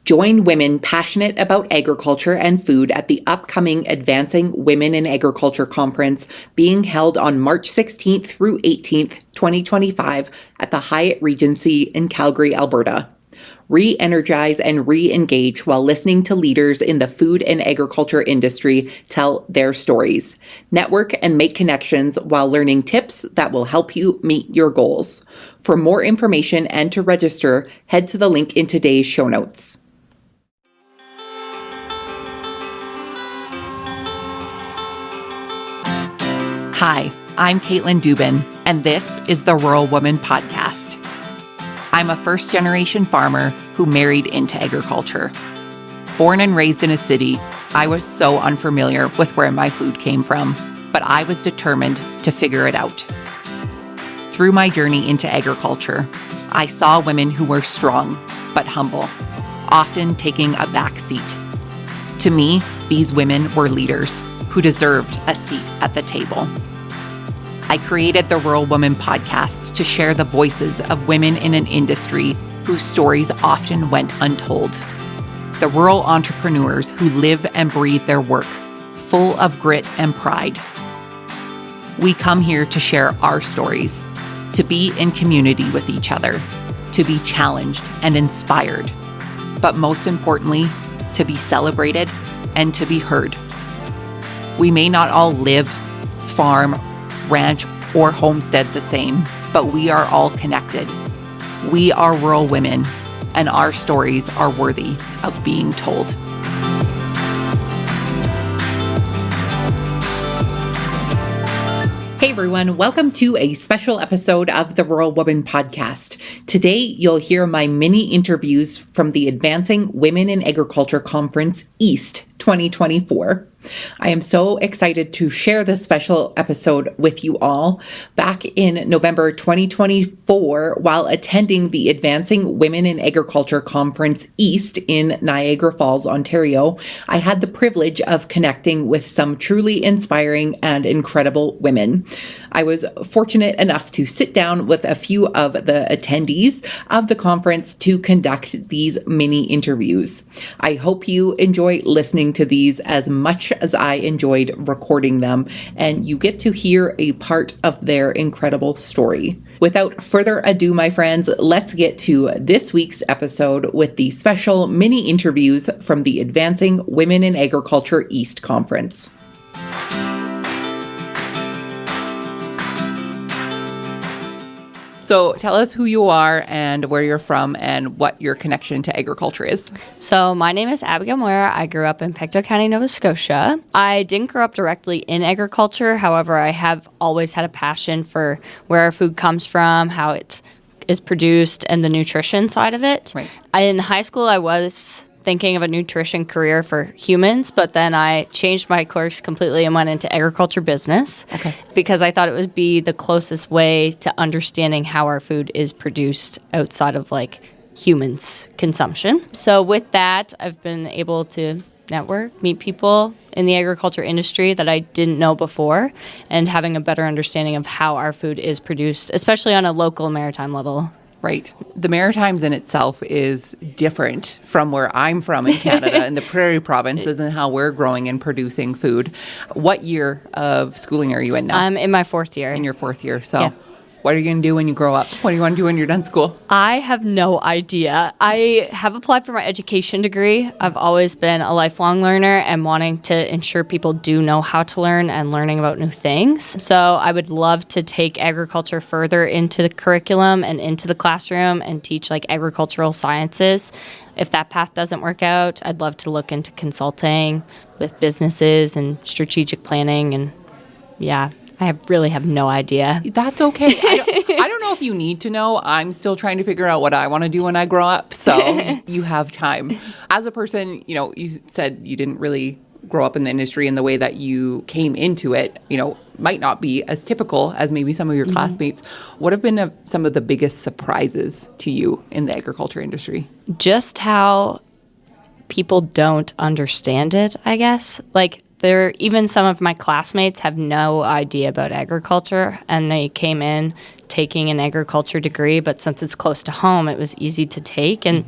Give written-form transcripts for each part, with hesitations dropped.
Join women passionate about agriculture and food at the upcoming Advancing Women in Agriculture Conference being held on March 16th through 18th, 2025 at the Hyatt Regency in Calgary, Alberta. Re-energize and re-engage while listening to leaders in the food and agriculture industry tell their stories. Network and make connections while learning tips that will help you meet your goals. For more information and to register, head to the link in today's show notes. Hi, I'm Caitlin Dubin, and this is the Rural Woman Podcast. I'm a first-generation farmer who married into agriculture. Born and raised in a city, I was so unfamiliar with where my food came from, but I was determined to figure it out. Through my journey into agriculture, I saw women who were strong but humble, often taking a back seat. To me, these women were leaders who deserved a seat at the table. I created the Rural Woman Podcast to share the voices of women in an industry whose stories often went untold. The rural entrepreneurs who live and breathe their work, full of grit and pride. We come here to share our stories, to be in community with each other, to be challenged and inspired, but most importantly, to be celebrated and to be heard. We may not all live, farm, ranch, or homestead the same, but we are all connected. We are rural women, and our stories are worthy of being told. Hey everyone, welcome to a special episode of the Rural Woman Podcast. Today, you'll hear my mini interviews from the Advancing Women in Agriculture Conference East 2024. I am so excited to share this special episode with you all. Back in November 2024, while attending the Advancing Women in Agriculture Conference East in Niagara Falls, Ontario, I had the privilege of connecting with some truly inspiring and incredible women. I was fortunate enough to sit down with a few of the attendees of the conference to conduct these mini interviews. I hope you enjoy listening to these as much as I enjoyed recording them, and you get to hear a part of their incredible story. Without further ado, my friends, let's get to this week's episode with the special mini interviews from the Advancing Women in Agriculture East Conference. So tell us who you are and where you're from and what your connection to agriculture is. So my name is Abigail Moir. I grew up in Pictou County, Nova Scotia. I didn't grow up directly in agriculture. However, I have always had a passion for where our food comes from, how it is produced, and the nutrition side of it. Right. In high school, I was thinking of a nutrition career for humans, but then I changed my course completely and went into agriculture business because I thought it would be the closest way to understanding how our food is produced outside of like humans' consumption. So with that, I've been able to network, meet people in the agriculture industry that I didn't know before, and having a better understanding of how our food is produced, especially on a local maritime level. Right. The Maritimes in itself is different from where I'm from in Canada and the Prairie provinces and how we're growing and producing food. What year of schooling are you in now? I'm in my fourth year. In your fourth year. So what are you going to do when you grow up? What do you want to do when you're done school? I have no idea. I have applied for my education degree. I've always been a lifelong learner and wanting to ensure people do know how to learn and learning about new things. So I would love to take agriculture further into the curriculum and into the classroom and teach like agricultural sciences. If that path doesn't work out, I'd love to look into consulting with businesses and strategic planning. And I really have no idea. That's okay. I don't know if you need to know. I'm still trying to figure out what I want to do when I grow up. So you have time. As a person, you said you didn't really grow up in the industry in the way that you came into it, might not be as typical as maybe some of your classmates. What have been some of the biggest surprises to you in the agriculture industry? Just how people don't understand it, I guess. Like, even some of my classmates have no idea about agriculture, and they came in taking an agriculture degree, but since it's close to home, it was easy to take. And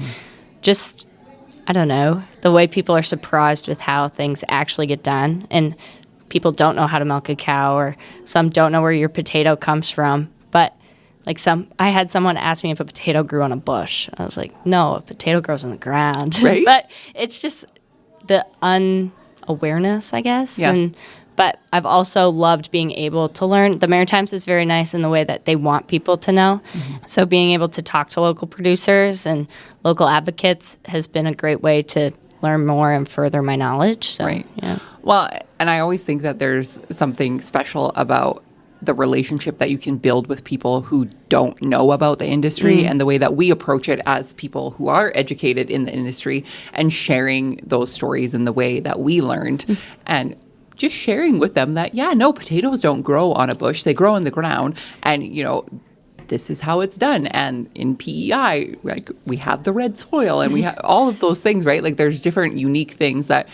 just I don't know, the way people are surprised with how things actually get done. And people don't know how to milk a cow, or some don't know where your potato comes from. But like I had someone ask me if a potato grew on a bush. I was like, no, a potato grows on the ground. Right. But it's just the unawareness, I guess. Yeah. But I've also loved being able to learn. The Maritimes is very nice in the way that they want people to know. Mm-hmm. So being able to talk to local producers and local advocates has been a great way to learn more and further my knowledge. So, right. Yeah. Well, and I always think that there's something special about the relationship that you can build with people who don't know about the industry and the way that we approach it as people who are educated in the industry, and sharing those stories in the way that we learned and just sharing with them that, potatoes don't grow on a bush. They grow in the ground. And, this is how it's done. And in PEI, like, we have the red soil and we have all of those things, right? Like, there's different unique things that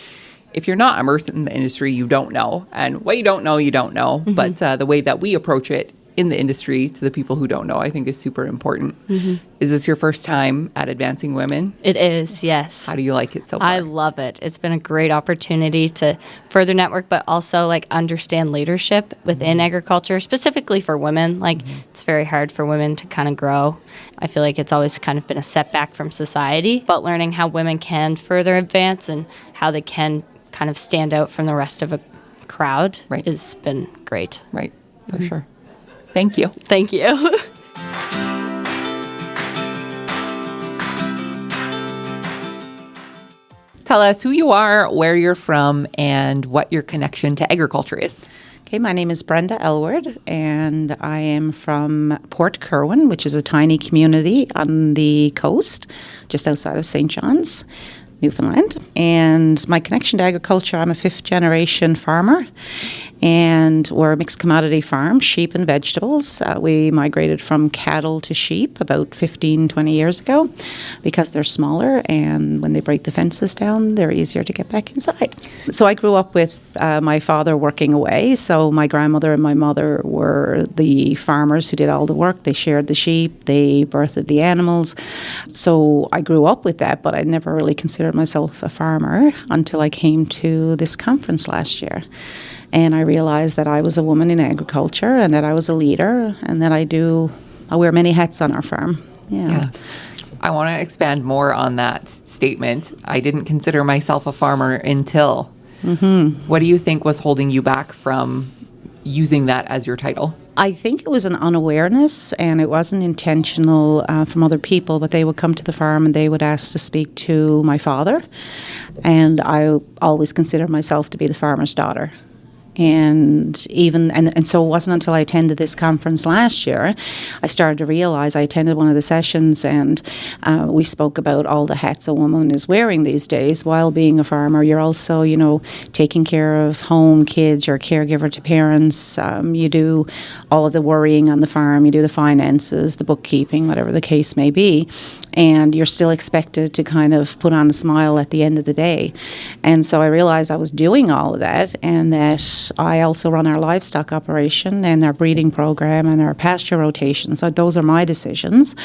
if you're not immersed in the industry, you don't know. And what you don't know, you don't know. Mm-hmm. But the way that we approach it in the industry to the people who don't know, I think is super important. Mm-hmm. Is this your first time at Advancing Women? It is, yes. How do you like it so far? I love it. It's been a great opportunity to further network, but also like understand leadership within agriculture, specifically for women. Like it's very hard for women to kind of grow. I feel like it's always kind of been a setback from society, but learning how women can further advance and how they can kind of stand out from the rest of a crowd has been great. Right, for sure. Thank you. Thank you. Tell us who you are, where you're from, and what your connection to agriculture is. Okay, my name is Brenda Aylward, and I am from Port Curwen, which is a tiny community on the coast, just outside of St. John's, Newfoundland. And my connection to agriculture, I'm a fifth-generation farmer, and we're a mixed commodity farm, sheep and vegetables. We migrated from cattle to sheep about 15, 20 years ago because they're smaller, and when they break the fences down, they're easier to get back inside. So I grew up with my father working away, so my grandmother and my mother were the farmers who did all the work. They shared the sheep, they birthed the animals. So I grew up with that, but I never really considered myself a farmer until I came to this conference last year. And I realized that I was a woman in agriculture and that I was a leader and that I wear many hats on our farm. Yeah. I want to expand more on that statement. I didn't consider myself a farmer until. Mm-hmm. What do you think was holding you back from using that as your title? I think it was an unawareness, and it wasn't intentional from other people, but they would come to the farm and they would ask to speak to my father. And I always considered myself to be the farmer's daughter. And so it wasn't until I attended this conference last year, I started to realize. I attended one of the sessions, and we spoke about all the hats a woman is wearing these days. While being a farmer, you're also, taking care of home, kids, you're a caregiver to parents. You do all of the worrying on the farm. You do the finances, the bookkeeping, whatever the case may be. And you're still expected to kind of put on a smile at the end of the day. And so I realized I was doing all of that, and that I also run our livestock operation and our breeding program and our pasture rotation. So those are my decisions.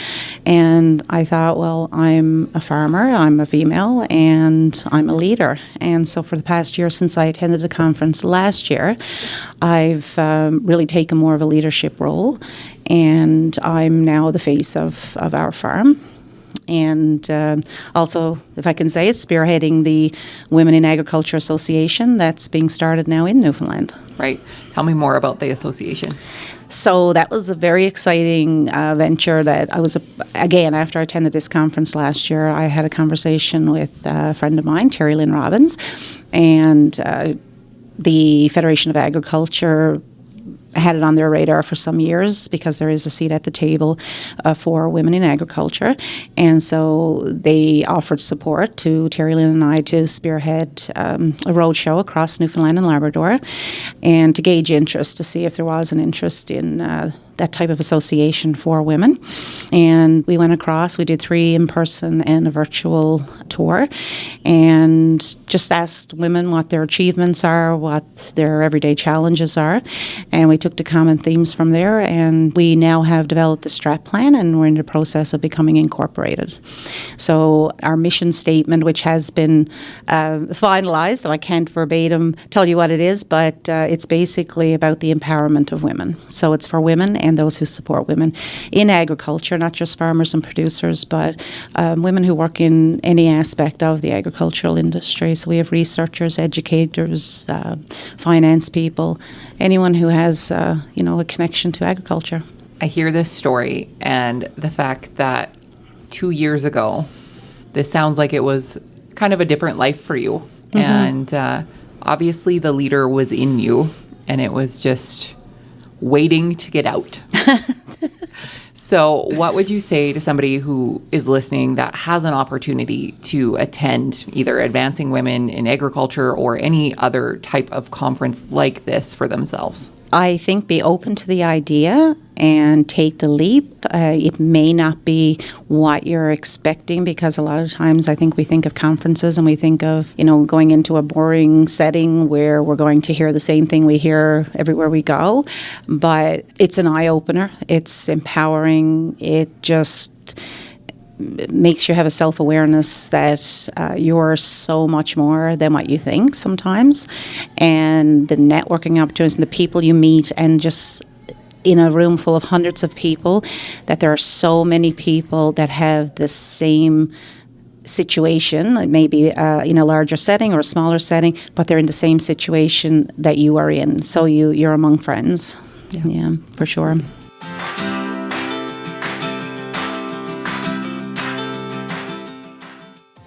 And I thought, well, I'm a farmer, I'm a female, and I'm a leader. And so for the past year, since I attended the conference last year, I've really taken more of a leadership role. And I'm now the face of our farm. And also, if I can say it, spearheading the Women in Agriculture Association that's being started now in Newfoundland. Right. Tell me more about the association. So that was a very exciting venture that I was, again, after I attended this conference last year, I had a conversation with a friend of mine, Terri Robbins, and the Federation of Agriculture had it on their radar for some years because there is a seat at the table for women in agriculture. And so they offered support to Terri and I to spearhead a roadshow across Newfoundland and Labrador and to gauge interest, to see if there was an interest in that type of association for women. And we went across, we did 3 in-person and a virtual tour, and just asked women what their achievements are, what their everyday challenges are, and we took the common themes from there, and we now have developed the strat plan, and we're in the process of becoming incorporated. So our mission statement, which has been finalized, and I can't verbatim tell you what it is, but it's basically about the empowerment of women. So it's for women and those who support women in agriculture, not just farmers and producers, but women who work in any aspect of the agricultural industry. So we have researchers, educators, finance people, anyone who has a connection to agriculture. I hear this story and the fact that 2 years ago, this sounds like it was kind of a different life for you. Mm-hmm. And obviously the leader was in you, and it was just waiting to get out. So what would you say to somebody who is listening that has an opportunity to attend either Advancing Women in Agriculture or any other type of conference like this for themselves? I think be open to the idea and take the leap. It may not be what you're expecting, because a lot of times I think we think of conferences and we think of, going into a boring setting where we're going to hear the same thing we hear everywhere we go. But it's an eye-opener. It's empowering. It just makes you have a self-awareness that you're so much more than what you think sometimes. And the networking opportunities and the people you meet, and just in a room full of hundreds of people, that there are so many people that have the same situation, maybe in a larger setting or a smaller setting, but they're in the same situation that you are in. So you're among friends. Yeah, for sure.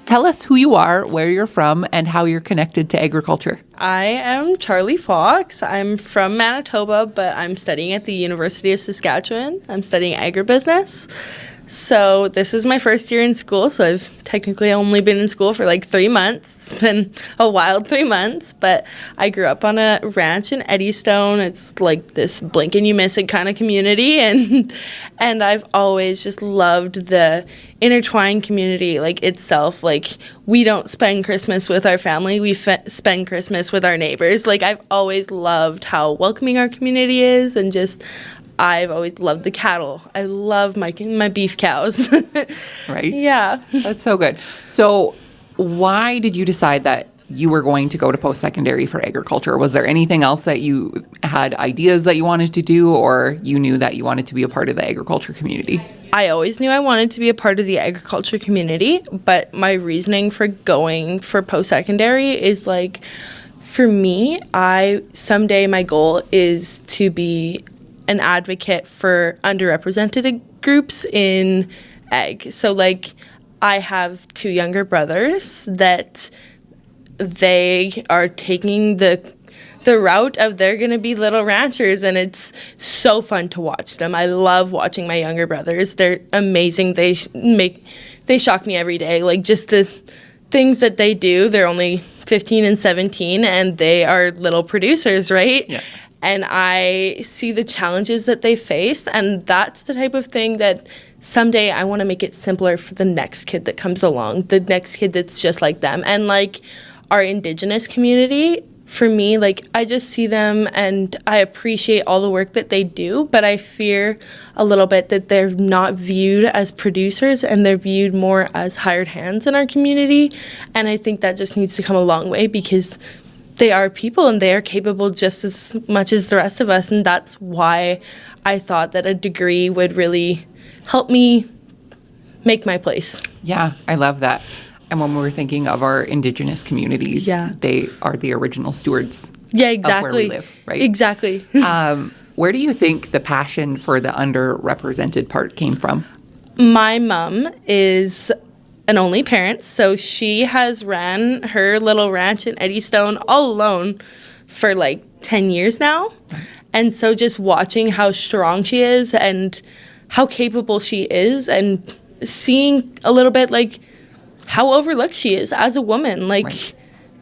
Tell us who you are, where you're from, and how you're connected to agriculture. I am Charlee Fox. I'm from Manitoba, but I'm studying at the University of Saskatchewan. I'm studying agribusiness. So this is my first year in school, so I've technically only been in school for like 3 months. It's been a wild 3 months, but I grew up on a ranch in Eddystone. It's like this blink and you miss it kind of community, and I've always just loved the intertwined community like itself. Like, we don't spend Christmas with our family, we spend Christmas with our neighbors. Like, I've always loved how welcoming our community is, and just I've always loved the cattle. I love my beef cows. Right? Yeah. That's so good. So why did you decide that you were going to go to post-secondary for agriculture? Was there anything else that you had ideas that you wanted to do, or you knew that you wanted to be a part of the agriculture community? I always knew I wanted to be a part of the agriculture community, but my reasoning for going for post-secondary is like, for me, someday my goal is to be an advocate for underrepresented groups in ag. So like, I have 2 younger brothers that they are taking the route of they're going to be little ranchers, and it's so fun to watch them. I love watching my younger brothers. They're amazing. They shock me every day. Like, just the things that they do. They're only 15 and 17, and they are little producers, right? Yeah. And I see the challenges that they face, and that's the type of thing that someday I want to make it simpler for the next kid that comes along, the next kid that's just like them. And like, our Indigenous community, for me, like, I just see them and I appreciate all the work that they do, but I fear a little bit that they're not viewed as producers, and they're viewed more as hired hands in our community. And I think that just needs to come a long way, because they are people and they are capable just as much as the rest of us. And that's why I thought that a degree would really help me make my place. Yeah, I love that. And when we're thinking of our Indigenous communities, they are the original stewards of where we live, right? Exactly. Where do you think the passion for the underrepresented part came from? My mom is an only parent, so she has ran her little ranch in Eddystone all alone for like 10 years now. And so just watching how strong she is and how capable she is, and seeing a little bit like how overlooked she is as a woman, like,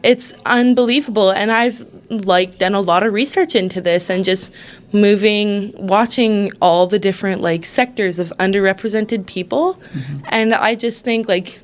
it's unbelievable. And I've like done a lot of research into this, and just watching all the different like sectors of underrepresented people. And I just think like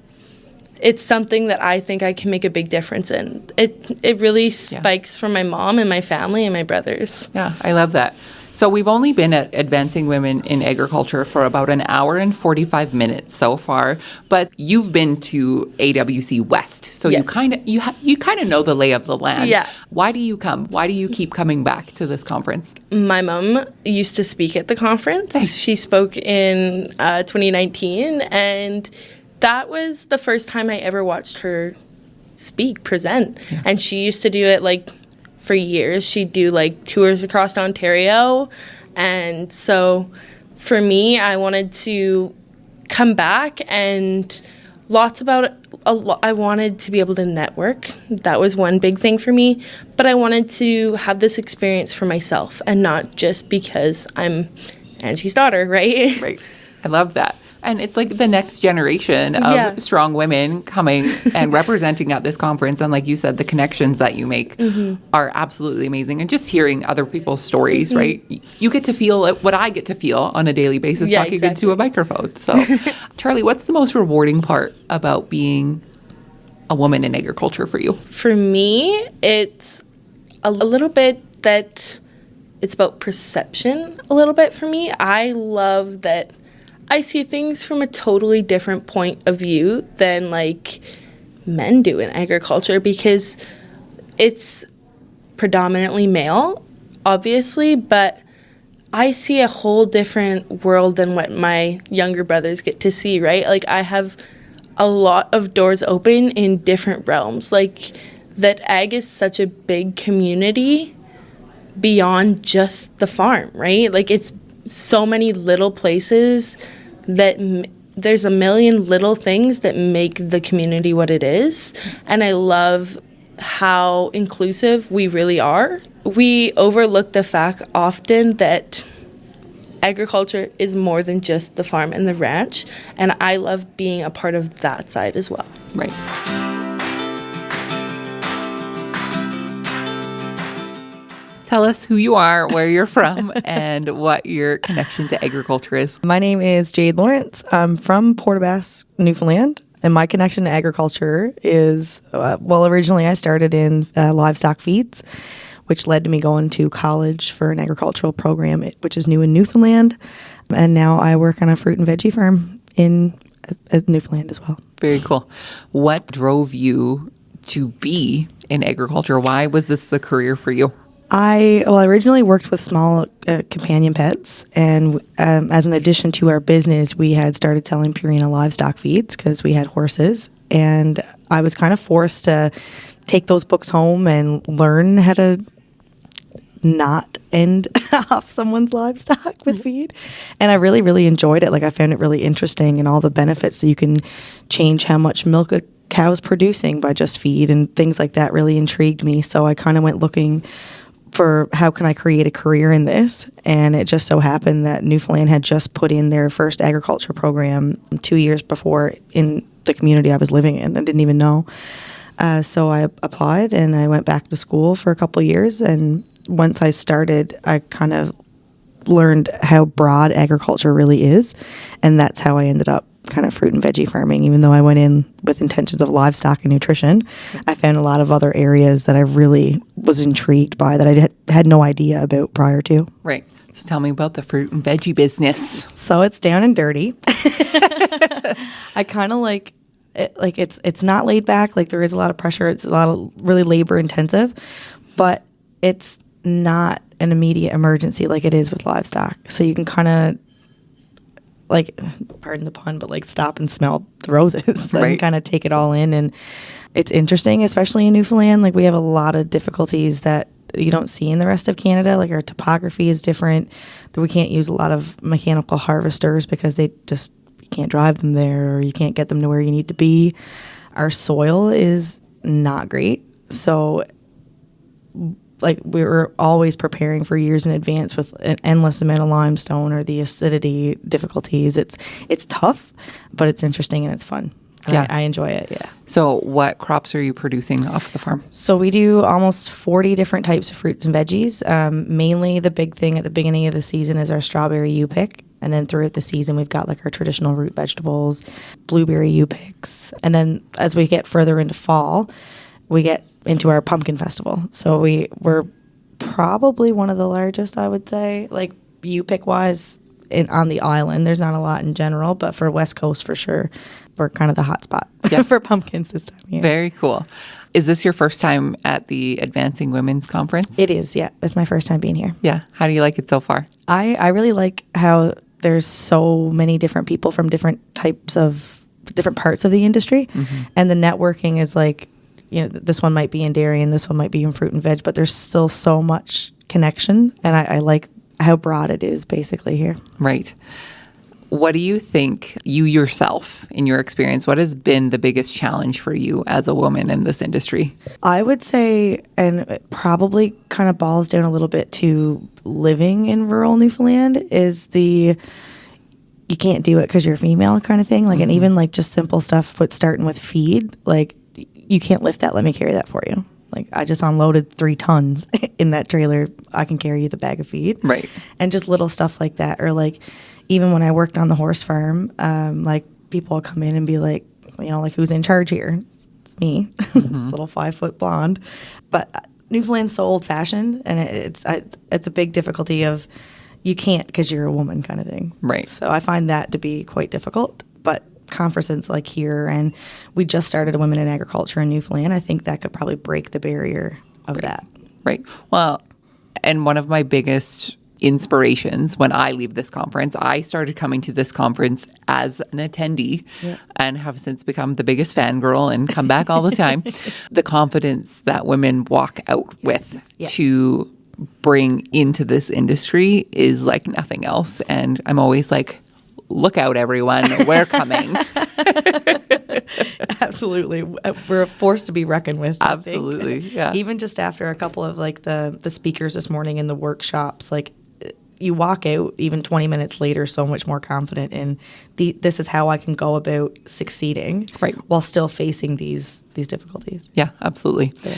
it's something that I think I can make a big difference in. It really spikes from my mom and my family and my brothers. Yeah, I love that. So we've only been at Advancing Women in Agriculture for about an hour and 45 minutes so far, but you've been to AWC West, so Yes. you kind of know the lay of the land. Yeah. Why do you come? Why do you keep coming back to this conference? My mom used to speak at the conference. She spoke in 2019, and that was the first time I ever watched her present. Yeah. And she used to do it like for years. She'd do like tours across Ontario. And so for me, I wanted to come back and I wanted to be able to network. That was one big thing for me. But I wanted to have this experience for myself and not just because I'm Angie's daughter, right? Right. I love that. And it's like the next generation of strong women coming and representing at this conference. And like you said, the connections that you make are absolutely amazing. And just hearing other people's stories, right? You get to feel what I get to feel on a daily basis talking into a microphone. So, Charlee, what's the most rewarding part about being a woman in agriculture for you? For me, it's a little bit that it's about perception a little bit for me. I love that I see things from a totally different point of view than like men do in agriculture, because it's predominantly male, obviously, but I see a whole different world than what my younger brothers get to see, right? Like I have a lot of doors open in different realms. Like that ag is such a big community beyond just the farm, right? Like it's so many little places that there's a million little things that make the community what it is. And I love how inclusive we really are. We overlook the fact often that agriculture is more than just the farm and the ranch. And I love being a part of that side as well. Right. Tell us who you are, where you're from, and what your connection to agriculture is. My name is Jade Lawrence. I'm from Port-aux-Basque, Newfoundland, and my connection to agriculture is, originally I started in livestock feeds, which led to me going to college for an agricultural program, which is new in Newfoundland, and now I work on a fruit and veggie farm in Newfoundland as well. Very cool. What drove you to be in agriculture? Why was this a career for you? I originally worked with small companion pets, and as an addition to our business, we had started selling Purina livestock feeds because we had horses, and I was kind of forced to take those books home and learn how to not end off someone's livestock with feed, and I really, really enjoyed it. Like I found it really interesting and all the benefits. So you can change how much milk a cow's producing by just feed, and things like that really intrigued me. So I kind of went looking for how can I create a career in this, and it just so happened that Newfoundland had just put in their first agriculture program 2 years before in the community I was living in. I didn't even know. So I applied and I went back to school for a couple of years, and once I started, I kind of learned how broad agriculture really is, and that's how I ended up kind of fruit and veggie farming. Even though I went in with intentions of livestock and nutrition, I found a lot of other areas that I really was intrigued by that I had no idea about prior to. Right. So tell me about the fruit and veggie business. So it's down and dirty. I kind of like it, like it's not laid back. Like there is a lot of pressure. It's a lot of really labor intensive, but it's not an immediate emergency like it is with livestock. So you can kind of, like, pardon the pun, but like stop and smell the roses and kind of take it all in. And it's interesting, especially in Newfoundland. Like we have a lot of difficulties that you don't see in the rest of Canada. Like our topography is different. We can't use a lot of mechanical harvesters because you can't drive them there, or you can't get them to where you need to be. Our soil is not great. So like we were always preparing for years in advance with an endless amount of limestone or the acidity difficulties. It's tough, but it's interesting and it's fun. And Yeah. I enjoy it, yeah. So what crops are you producing off the farm? So we do almost 40 different types of fruits and veggies. Mainly the big thing at the beginning of the season is our strawberry U-pick. And then throughout the season, we've got like our traditional root vegetables, blueberry U-picks. And then as we get further into fall, we get into our pumpkin festival. So we're probably one of the largest, I would say, like U-pick wise on the island. There's not a lot in general, but for West Coast for sure, we're kind of the hot spot for pumpkins this time of year. Very cool. Is this your first time at the Advancing Women's Conference? It is, yeah. It's my first time being here. Yeah. How do you like it so far? I really like how there's so many different people from different parts of the industry. Mm-hmm. And the networking is like, this one might be in dairy and this one might be in fruit and veg, but there's still so much connection. And I like how broad it is basically here. Right. What do you think, you yourself, in your experience, what has been the biggest challenge for you as a woman in this industry? I would say, and it probably kind of boils down a little bit to living in rural Newfoundland, is you can't do it because you're female kind of thing. Like, and even like just simple stuff, starting with feed, like you can't lift that, let me carry that for you. Like, I just unloaded 3 tons in that trailer. I can carry you the bag of feed. Right. And just little stuff like that. Or like, even when I worked on the horse farm, like people will come in and be like, like who's in charge here? It's me, this little 5-foot blonde. But Newfoundland's so old fashioned, and it's a big difficulty of you can't because you're a woman kind of thing. Right. So I find that to be quite difficult. But conferences like here, and we just started a Women in Agriculture in Newfoundland, I think that could probably break the barrier of that. Right. Well, and one of my biggest inspirations when I leave this conference, I started coming to this conference as an attendee and have since become the biggest fangirl and come back all the time. The confidence that women walk out with to bring into this industry is like nothing else. And I'm always like, look out, everyone, we're coming. Absolutely. We're a force to be reckoned with. Absolutely, yeah. Even just after a couple of like the speakers this morning in the workshops, like you walk out even 20 minutes later so much more confident in this is how I can go about succeeding while still facing these difficulties. Yeah, absolutely. So,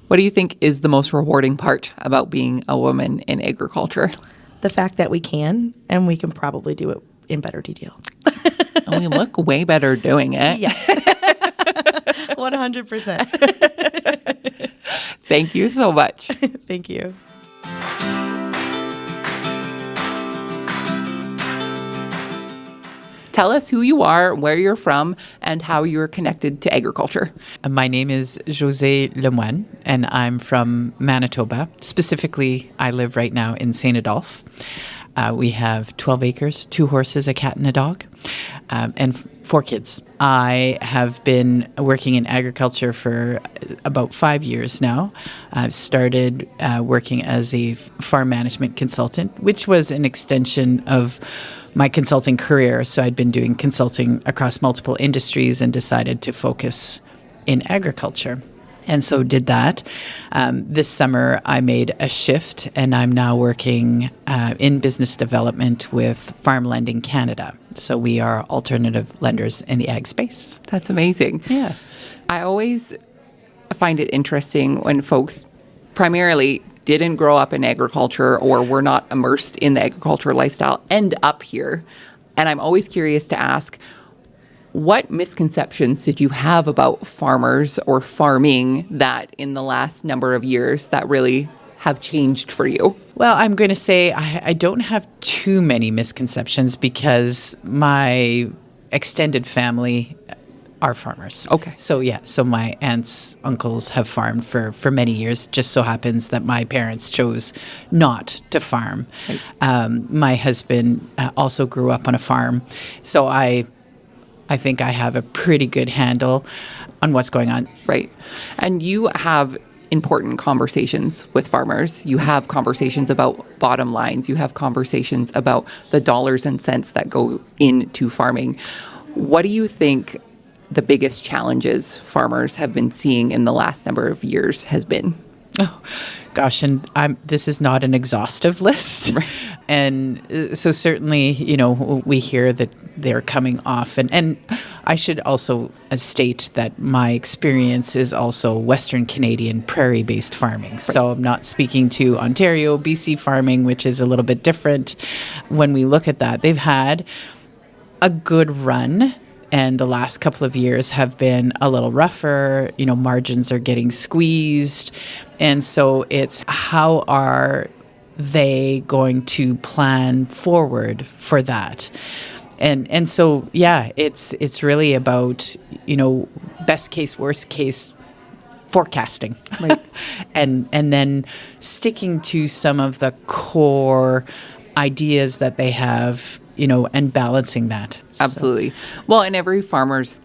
what do you think is the most rewarding part about being a woman in agriculture? The fact that we can, and we can probably do it in better detail. And we look way better doing it. Yeah. 100%. Thank you so much. Thank you. Tell us who you are, where you're from, and how you're connected to agriculture. My name is Josée Lemoine, and I'm from Manitoba. Specifically, I live right now in St. Adolphe. We have 12 acres, 2 horses, a cat, and a dog, and 4 kids. I have been working in agriculture for about 5 years now. I've started working as a farm management consultant, which was an extension of my consulting career. So I'd been doing consulting across multiple industries and decided to focus in agriculture. And so did that. This summer, I made a shift, and I'm now working in business development with Farm Lending Canada. So we are alternative lenders in the ag space. That's amazing. Yeah. I always find it interesting when folks primarily didn't grow up in agriculture or were not immersed in the agriculture lifestyle end up here. And I'm always curious to ask, what misconceptions did you have about farmers or farming that in the last number of years that really have changed for you? Well, I'm going to say I don't have too many misconceptions because my extended family are farmers. Okay. So my aunts, uncles have farmed for many years. Just so happens that my parents chose not to farm. Right. My husband also grew up on a farm. So I think I have a pretty good handle on what's going on. Right. And you have important conversations with farmers. You have conversations about bottom lines. You have conversations about the dollars and cents that go into farming. What do you think the biggest challenges farmers have been seeing in the last number of years has been? Oh, gosh, and this is not an exhaustive list. Right. And so certainly, we hear that they're coming off. And I should also state that my experience is also Western Canadian prairie-based farming. Right. So I'm not speaking to Ontario, BC farming, which is a little bit different. When we look at that, they've had a good run, and the last couple of years have been a little rougher. Margins are getting squeezed. And so it's how are they going to plan forward for that? And so, yeah, it's really about, best case, worst case forecasting. Right. and then sticking to some of the core ideas that they have, and balancing that. Absolutely. So. Well, and every farmer's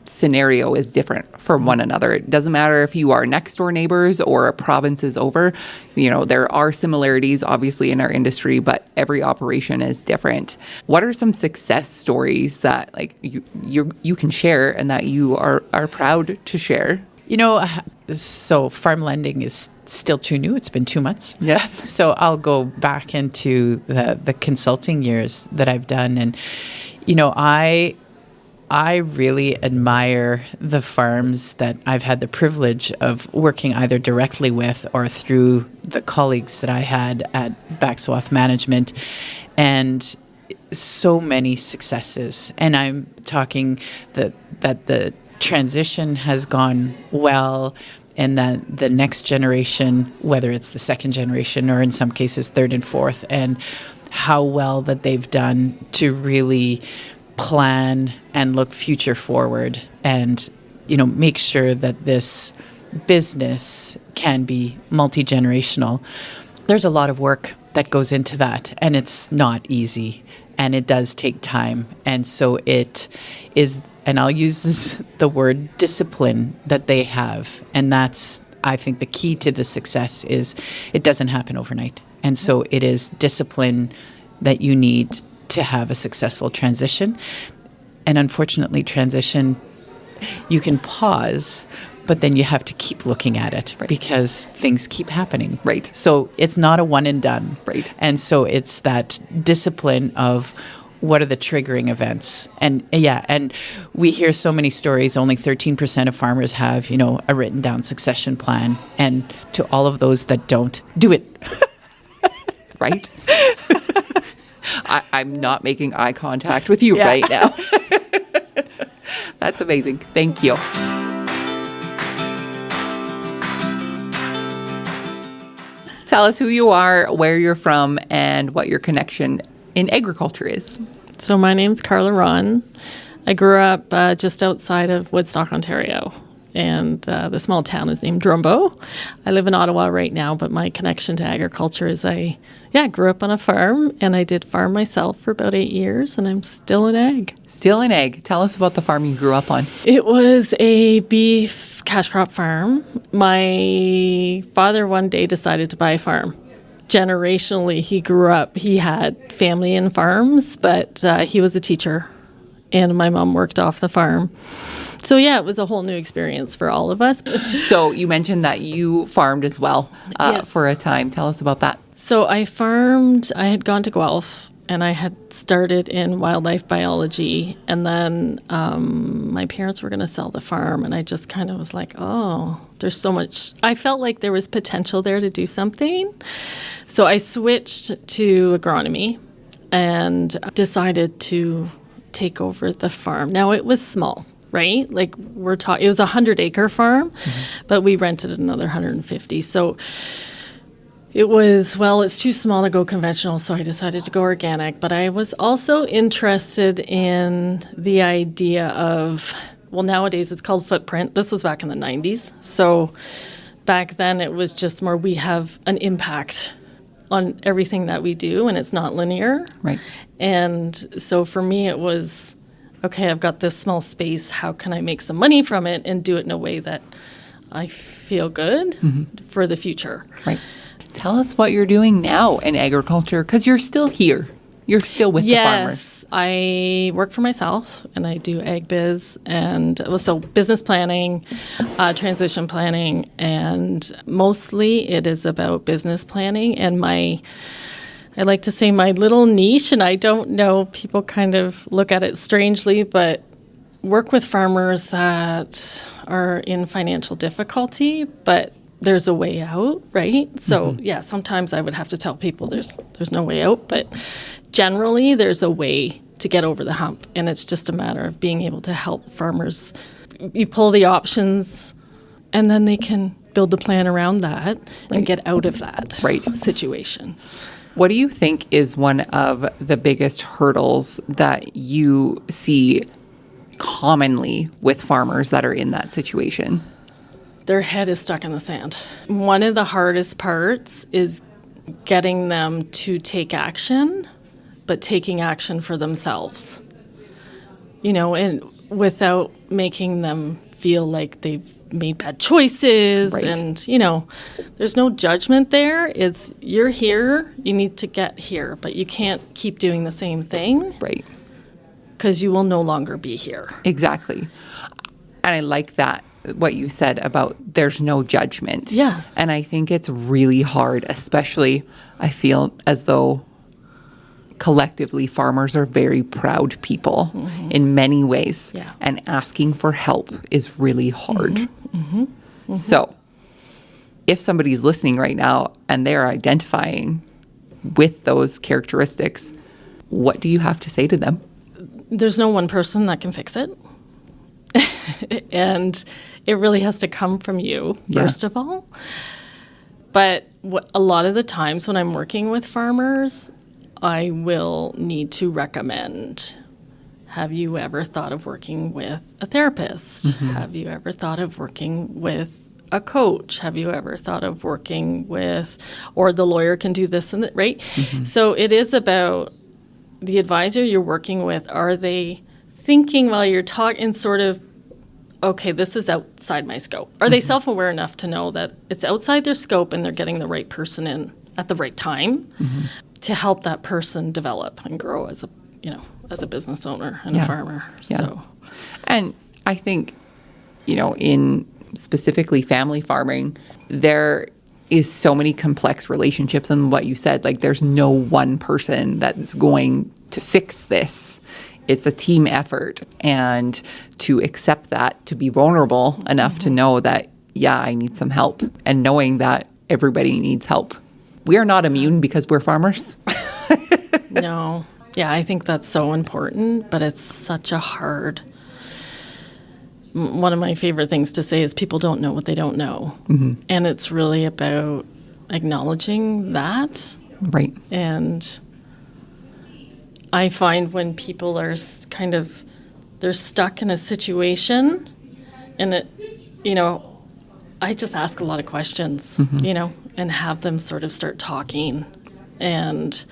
scenario is different from one another. It doesn't matter if you are next door neighbors or a province is over. There are similarities obviously in our industry, but every operation is different. What are some success stories that you can share and that you are proud to share? So farm lending is still too new. It's been 2 months. Yes. So I'll go back into the consulting years that I've done. And, I really admire the farms that I've had the privilege of working either directly with or through the colleagues that I had at Backswath Management, and so many successes. And I'm talking that the transition has gone well, and that the next generation, whether it's the second generation or in some cases third and fourth, and how well that they've done to really plan and look future forward and, make sure that this business can be multi-generational. There's a lot of work that goes into that, and it's not easy, and it does take time. And so it is, and I'll use the word discipline that they have. And that's, I think, the key to the success is it doesn't happen overnight. And so it is discipline that you need to have a successful transition. And unfortunately, transition, you can pause, but then you have to keep looking at it. Right. Because things keep happening. Right. So it's not a one and done. Right. And so it's that discipline of what are the triggering events. And and we hear so many stories. Only 13% of farmers have, a written down succession plan. And to all of those that don't, do it. Right. I'm not making eye contact with you right now. That's amazing. Thank you. Tell us who you are, where you're from, and what your connection in agriculture is. So my name's Karla Rahn. I grew up just outside of Woodstock, Ontario. And the small town is named Drumbo. I live in Ottawa right now, but my connection to agriculture is I grew up on a farm, and I did farm myself for about 8 years, and I'm still in ag. Still in ag. Tell us about the farm you grew up on. It was a beef cash crop farm. My father one day decided to buy a farm. Generationally, he grew up, he had family in farms, but he was a teacher, and my mom worked off the farm. So, it was a whole new experience for all of us. So you mentioned that you farmed as well yes. for a time. Tell us about that. So I farmed, I had gone to Guelph, and I had started in wildlife biology. And then my parents were going to sell the farm, and I just kind of was like, oh, there's so much. I felt like there was potential there to do something. So I switched to agronomy and decided to take over the farm. Now, it was small. Right? Like it was a 100-acre farm, but we rented another 150. So it was, it's too small to go conventional, so I decided to go organic. But I was also interested in the idea of, nowadays it's called footprint. This was back in the 90s. So back then it was just more, we have an impact on everything that we do, and it's not linear. Right. And so for me it was, okay, I've got this small space. How can I make some money from it and do it in a way that I feel good for the future? Right. Tell us what you're doing now in agriculture, because you're still here. You're still with the farmers. Yes, I work for myself, and I do ag biz, and so business planning, transition planning, and mostly it is about business planning. And I like to say my little niche, and I don't know, people kind of look at it strangely, but work with farmers that are in financial difficulty, but there's a way out, right? So yeah, sometimes I would have to tell people there's no way out, but generally there's a way to get over the hump, and it's just a matter of being able to help farmers. You pull the options, and then they can build a plan around that and get out of that situation. What do you think is one of the biggest hurdles that you see commonly with farmers that are in that situation? Their head is stuck in the sand. One of the hardest parts is getting them to take action, but taking action for themselves. And without making them feel like they've made bad choices. And, there's no judgment there. It's, you're here, you need to get here, but you can't keep doing the same thing. Right. Because you will no longer be here. Exactly. And I like that, what you said about there's no judgment. Yeah. And I think it's really hard, especially I feel as though collectively farmers are very proud people in many ways. Yeah. And asking for help is really hard. So if somebody's listening right now and they're identifying with those characteristics, what do you have to say to them? There's no one person that can fix it. And it really has to come from you, first of all. But a lot of the times when I'm working with farmers, I will need to recommend, have you ever thought of working with a therapist? Have you ever thought of working with a coach? Have you ever thought of working with, or the lawyer can do this and that, right? So it is about the advisor you're working with. Are they thinking while you're talking sort of, okay, this is outside my scope? Are they self-aware enough to know that it's outside their scope and they're getting the right person in at the right time to help that person develop and grow as a business owner and a farmer? So, and I think, in specifically family farming, there is so many complex relationships, and what you said, like there's no one person that's going to fix this. It's a team effort, and to accept that, to be vulnerable enough to know that, I need some help, and knowing that everybody needs help. We are not immune because we're farmers. No. Yeah, I think that's so important, but it's such a hard. One of my favorite things to say is people don't know what they don't know. And it's really about acknowledging that. Right. And I find when people are they're stuck in a situation, and I just ask a lot of questions, and have them sort of start talking and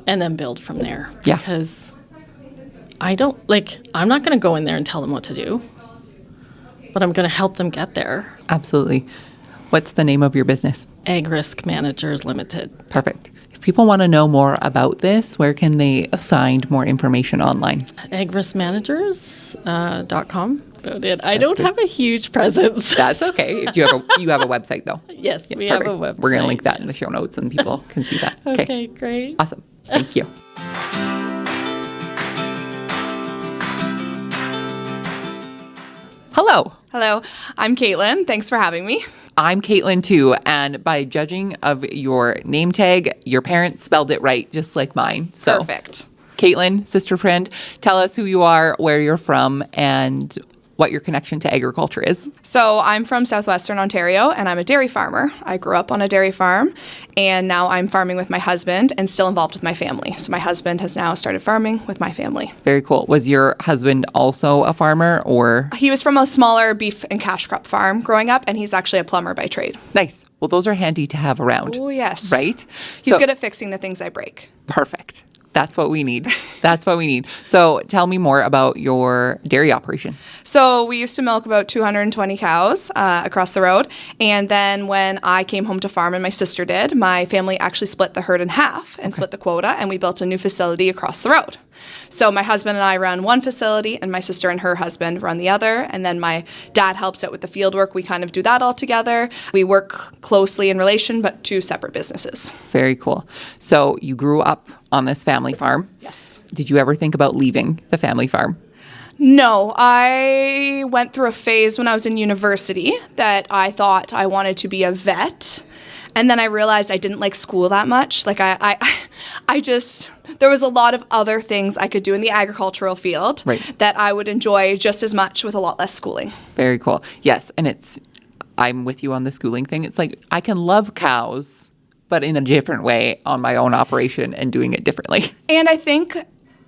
then build from there. Yeah. Because I'm not going to go in there and tell them what to do, but I'm going to help them get there. Absolutely. What's the name of your business? Ag Risk Managers Limited. Perfect. If people want to know more about this, where can they find more information online? agriskmanagers.com. About it. I don't have a huge presence. That's okay. You have a website though. Yes, we Perfect. have a website. We're going to link that in the show notes and people can see that. Okay, great. Awesome. Thank you. Hello. Hello, I'm Katelyn. Thanks for having me. I'm Katelyn too, and by judging of your name tag, your parents spelled it right, just like mine. So, Perfect. Katelyn, sister friend, tell us who you are, where you're from, and what your connection to agriculture is. So I'm from southwestern Ontario, and I'm a dairy farmer. I grew up on a dairy farm, and now I'm farming with my husband and still involved with my family. So my husband has now started farming with my family. Very cool. Was your husband also a farmer, or? He was from a smaller beef and cash crop farm growing up, and he's actually a plumber by trade. Nice. Well, those are handy to have around. Oh, yes. Right? He's good at fixing the things I break. Perfect. That's what we need. That's what we need. So tell me more about your dairy operation. So we used to milk about 220 cows across the road. And then when I came home to farm and my sister did, my family actually split the herd in half and split the quota. And we built a new facility across the road. So my husband and I run one facility and my sister and her husband run the other. And then my dad helps out with the field work. We kind of do that all together. We work closely in relation, but two separate businesses. Very cool. So you grew up on this family farm. Yes. Did you ever think about leaving the family farm? No, I went through a phase when I was in university that I thought I wanted to be a vet. And then I realized I didn't like school that much. Like I just, there was a lot of other things I could do in the agricultural field that I would enjoy just as much with a lot less schooling. Very cool. Yes, and I'm with you on the schooling thing. It's like I can love cows, but in a different way on my own operation and doing it differently. And I think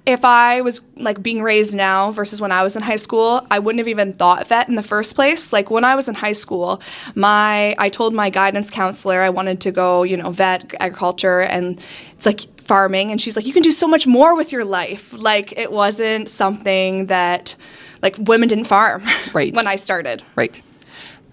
if I was like being raised now versus when I was in high school, I wouldn't have even thought vet in the first place. Like when I was in high school, I told my guidance counselor I wanted to go, vet, agriculture, and it's like farming. And she's like, you can do so much more with your life. Like it wasn't something that, like women didn't farm when I started. Right.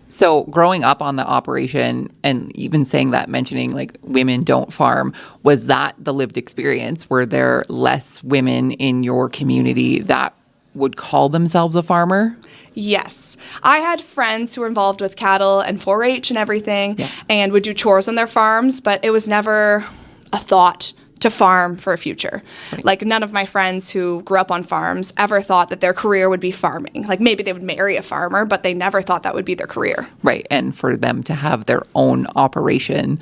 So growing up on the operation and even mentioning like women don't farm, was that the lived experience? Were there less women in your community that would call themselves a farmer? Yes. I had friends who were involved with cattle and 4-H and everything and would do chores on their farms, but it was never a thought to farm for a future. Right. Like none of my friends who grew up on farms ever thought that their career would be farming. Like maybe they would marry a farmer, but they never thought that would be their career. Right. And for them to have their own operation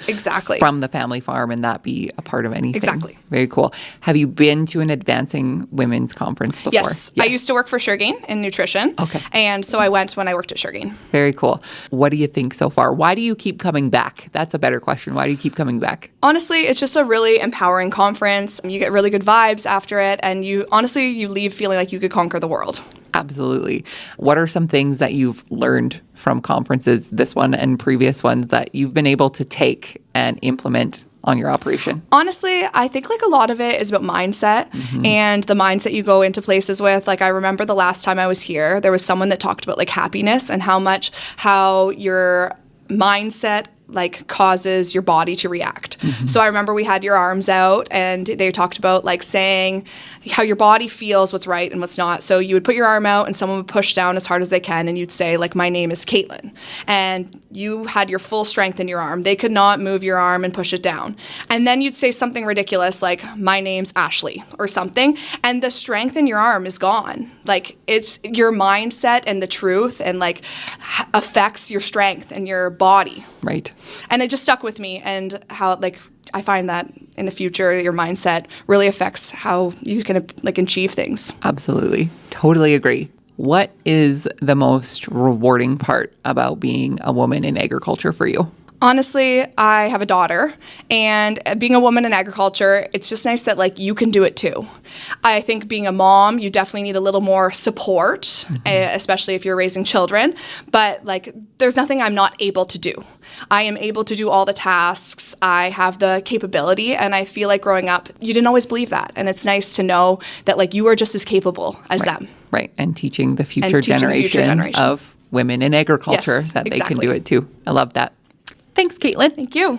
from the family farm and that be a part of anything. Exactly. Very cool. Have you been to an Advancing Women's Conference before? Yes. I used to work for Shergain in nutrition. Okay. And so I went when I worked at Shergain. Very cool. What do you think so far? Why do you keep coming back? That's a better question. Why do you keep coming back? Honestly, it's just a really empowering conference. You get really good vibes after it, and you leave feeling like you could conquer the world. Absolutely. What are some things that you've learned from conferences, this one and previous ones, that you've been able to take and implement on your operation? Honestly, I think like a lot of it is about mindset and the mindset you go into places with. Like I remember the last time I was here, there was someone that talked about like happiness and how your mindset like causes your body to react. So I remember we had your arms out and they talked about like saying how your body feels what's right and what's not. So you would put your arm out and someone would push down as hard as they can and you'd say like, my name is Katelyn. And you had your full strength in your arm. They could not move your arm and push it down. And then you'd say something ridiculous like, my name's Ashley or something. And the strength in your arm is gone. Like it's your mindset and the truth and like affects your strength and your body. Right. And it just stuck with me and how like I find that in the future your mindset really affects how you can like achieve things. Absolutely. Totally agree. What is the most rewarding part about being a woman in agriculture for you? Honestly, I have a daughter, and being a woman in agriculture, it's just nice that like you can do it too. I think being a mom, you definitely need a little more support, especially if you're raising children, but like there's nothing I'm not able to do. I am able to do all the tasks. I have the capability, and I feel like growing up, you didn't always believe that, and it's nice to know that like you are just as capable as them. Right, and teaching the future generation of women in agriculture that they can do it too. I love that. Thanks, Katelyn. Thank you.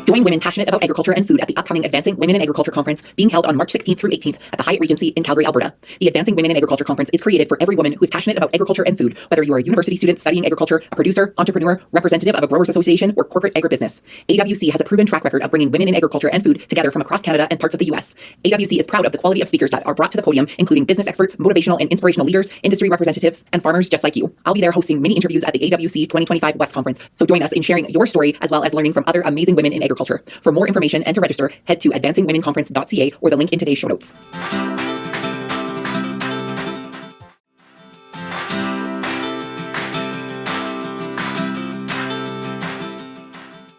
Join women passionate about agriculture and food at the upcoming Advancing Women in Agriculture Conference being held on March 16th through 18th at the Hyatt Regency in Calgary, Alberta. The Advancing Women in Agriculture Conference is created for every woman who is passionate about agriculture and food, whether you are a university student studying agriculture, a producer, entrepreneur, representative of a growers association, or corporate agribusiness. AWC has a proven track record of bringing women in agriculture and food together from across Canada and parts of the U.S. AWC is proud of the quality of speakers that are brought to the podium, including business experts, motivational and inspirational leaders, industry representatives, and farmers just like you. I'll be there hosting mini interviews at the AWC 2025 West Conference, so join us in sharing your story as well as learning from other amazing women in agriculture. For more information and to register, head to advancingwomenconference.ca or the link in today's show notes.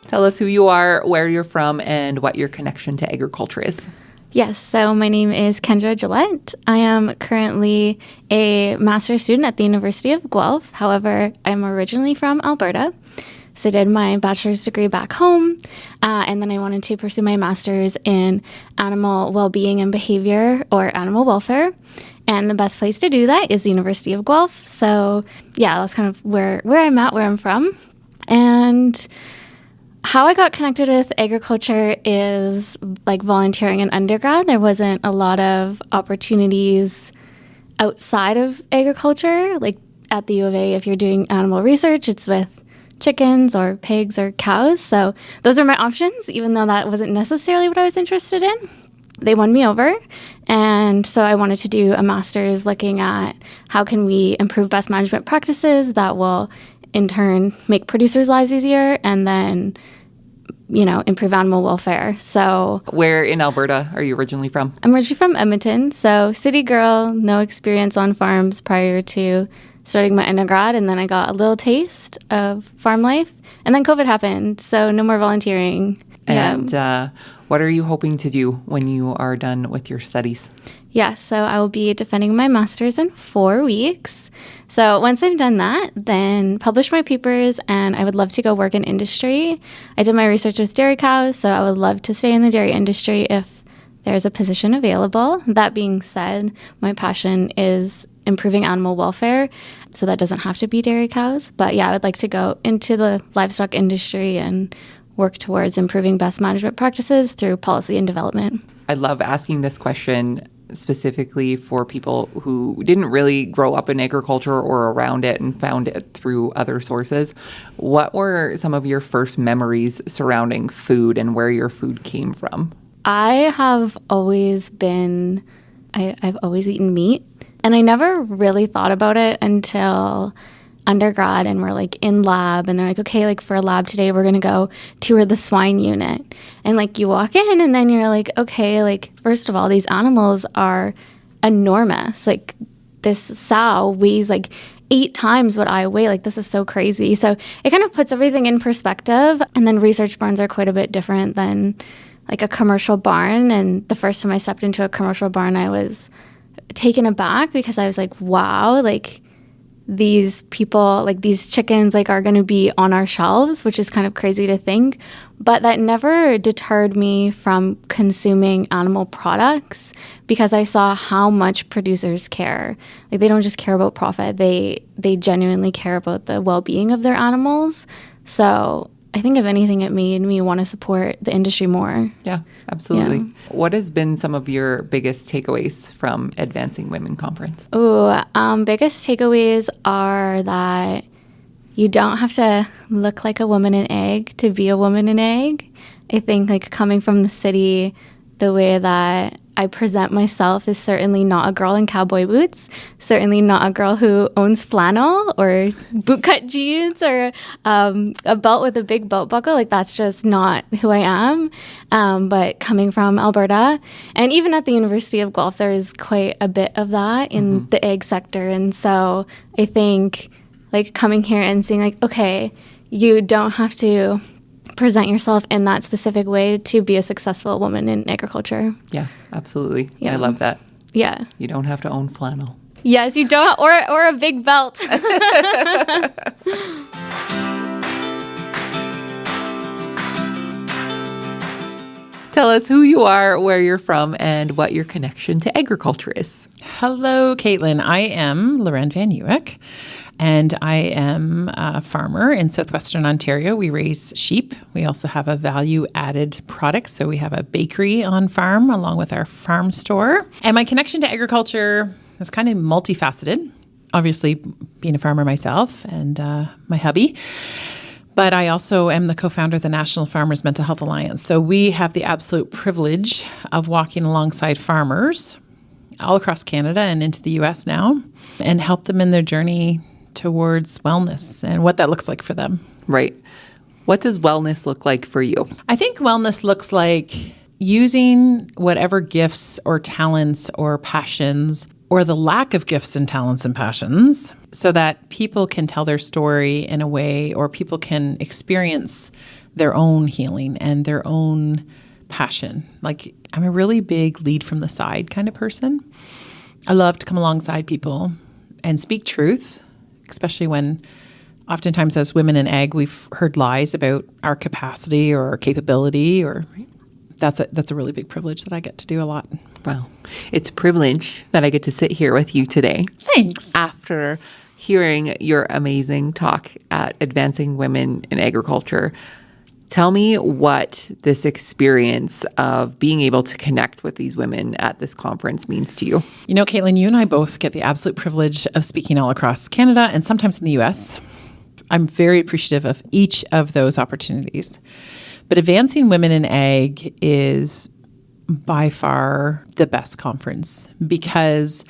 Tell us who you are, where you're from, and what your connection to agriculture is. Yes, so my name is Kendra Gillette. I am currently a master's student at the University of Guelph. However, I'm originally from Alberta. So I did my bachelor's degree back home, and then I wanted to pursue my master's in animal well-being and behavior, or animal welfare. And the best place to do that is the University of Guelph. So yeah, that's kind of where I'm at, where I'm from. And how I got connected with agriculture is like volunteering in undergrad. There wasn't a lot of opportunities outside of agriculture. Like at the U of A, if you're doing animal research, it's with chickens or pigs or cows. So those are my options, even though that wasn't necessarily what I was interested in. they won me over. And so I wanted to do a master's looking at how can we improve best management practices that will in turn make producers' lives easier and then, improve animal welfare. So Where in Alberta are you originally from? I'm originally from Edmonton, so city girl, no experience on farms prior to starting my undergrad, and then I got a little taste of farm life, and then COVID happened, so no more volunteering. And what are you hoping to do when you are done with your studies? Yeah, so I will be defending my master's in 4 weeks. So once I've done that, then publish my papers, and I would love to go work in industry. I did my research with dairy cows, so I would love to stay in the dairy industry if there's a position available. That being said, my passion is improving animal welfare, so that doesn't have to be dairy cows. But yeah, I would like to go into the livestock industry and work towards improving best management practices through policy and development. I love asking this question specifically for people who didn't really grow up in agriculture or around it and found it through other sources. What were some of your first memories surrounding food and where your food came from? I have always been, I've always eaten meat, and I never really thought about it until undergrad, and we're like in lab, and they're like, okay, like for a lab today, we're gonna go tour the swine unit. And like you walk in, and then you're like, okay, like first of all, these animals are enormous. Like this sow weighs like 8 times what I weigh. Like this is so crazy. So it kind of puts everything in perspective. And then research barns are quite a bit different than like a commercial barn. And the first time I stepped into a commercial barn, I was taken aback because I was like, wow, like these people, like these chickens, like are going to be on our shelves, which is kind of crazy to think. But that never deterred me from consuming animal products because I saw how much producers care. Like they don't just care about profit. They genuinely care about the well-being of their animals. So I think if anything, it made me want to support the industry more. Yeah, absolutely. Yeah. What has been some of your biggest takeaways from Advancing Women Conference? Biggest takeaways are that you don't have to look like a woman in ag to be a woman in ag. I think like coming from the city, the way that I present myself is certainly not a girl in cowboy boots, certainly not a girl who owns flannel or bootcut jeans or a belt with a big belt buckle. Like that's just not who I am. But coming from Alberta, and even at the University of Guelph, there is quite a bit of that in the ag sector. And so I think like coming here and seeing like, okay, you don't have to present yourself in that specific way to be a successful woman in agriculture. Yeah, absolutely. Yeah. I love that. Yeah. You don't have to own flannel. Yes, you don't, or a big belt. Tell us who you are, where you're from, and what your connection to agriculture is. Hello, Caitlin. I am Lorraine Van Ewyk, and I am a farmer in southwestern Ontario. We raise sheep. We also have a value-added product, so we have a bakery on farm along with our farm store. And my connection to agriculture is kind of multifaceted. Obviously, being a farmer myself and my hubby. But I also am the co-founder of the National Farmers Mental Health Alliance. So we have the absolute privilege of walking alongside farmers all across Canada and into the U.S. now and help them in their journey towards wellness and what that looks like for them. Right. What does wellness look like for you? I think wellness looks like using whatever gifts or talents or passions or the lack of gifts and talents and passions so that people can tell their story in a way or people can experience their own healing and their own passion. Like I'm a really big lead from the side kind of person. I love to come alongside people and speak truth, especially when oftentimes as women in ag, we've heard lies about our capacity or our capability, or that's a really big privilege that I get to do a lot. Well, it's a privilege that I get to sit here with you today. Thanks. After hearing your amazing talk at Advancing Women in Agriculture, tell me what this experience of being able to connect with these women at this conference means to you. You know, Caitlin, you and I both get the absolute privilege of speaking all across Canada and sometimes in the U.S. I'm very appreciative of each of those opportunities. But Advancing Women in Ag is by far the best conference because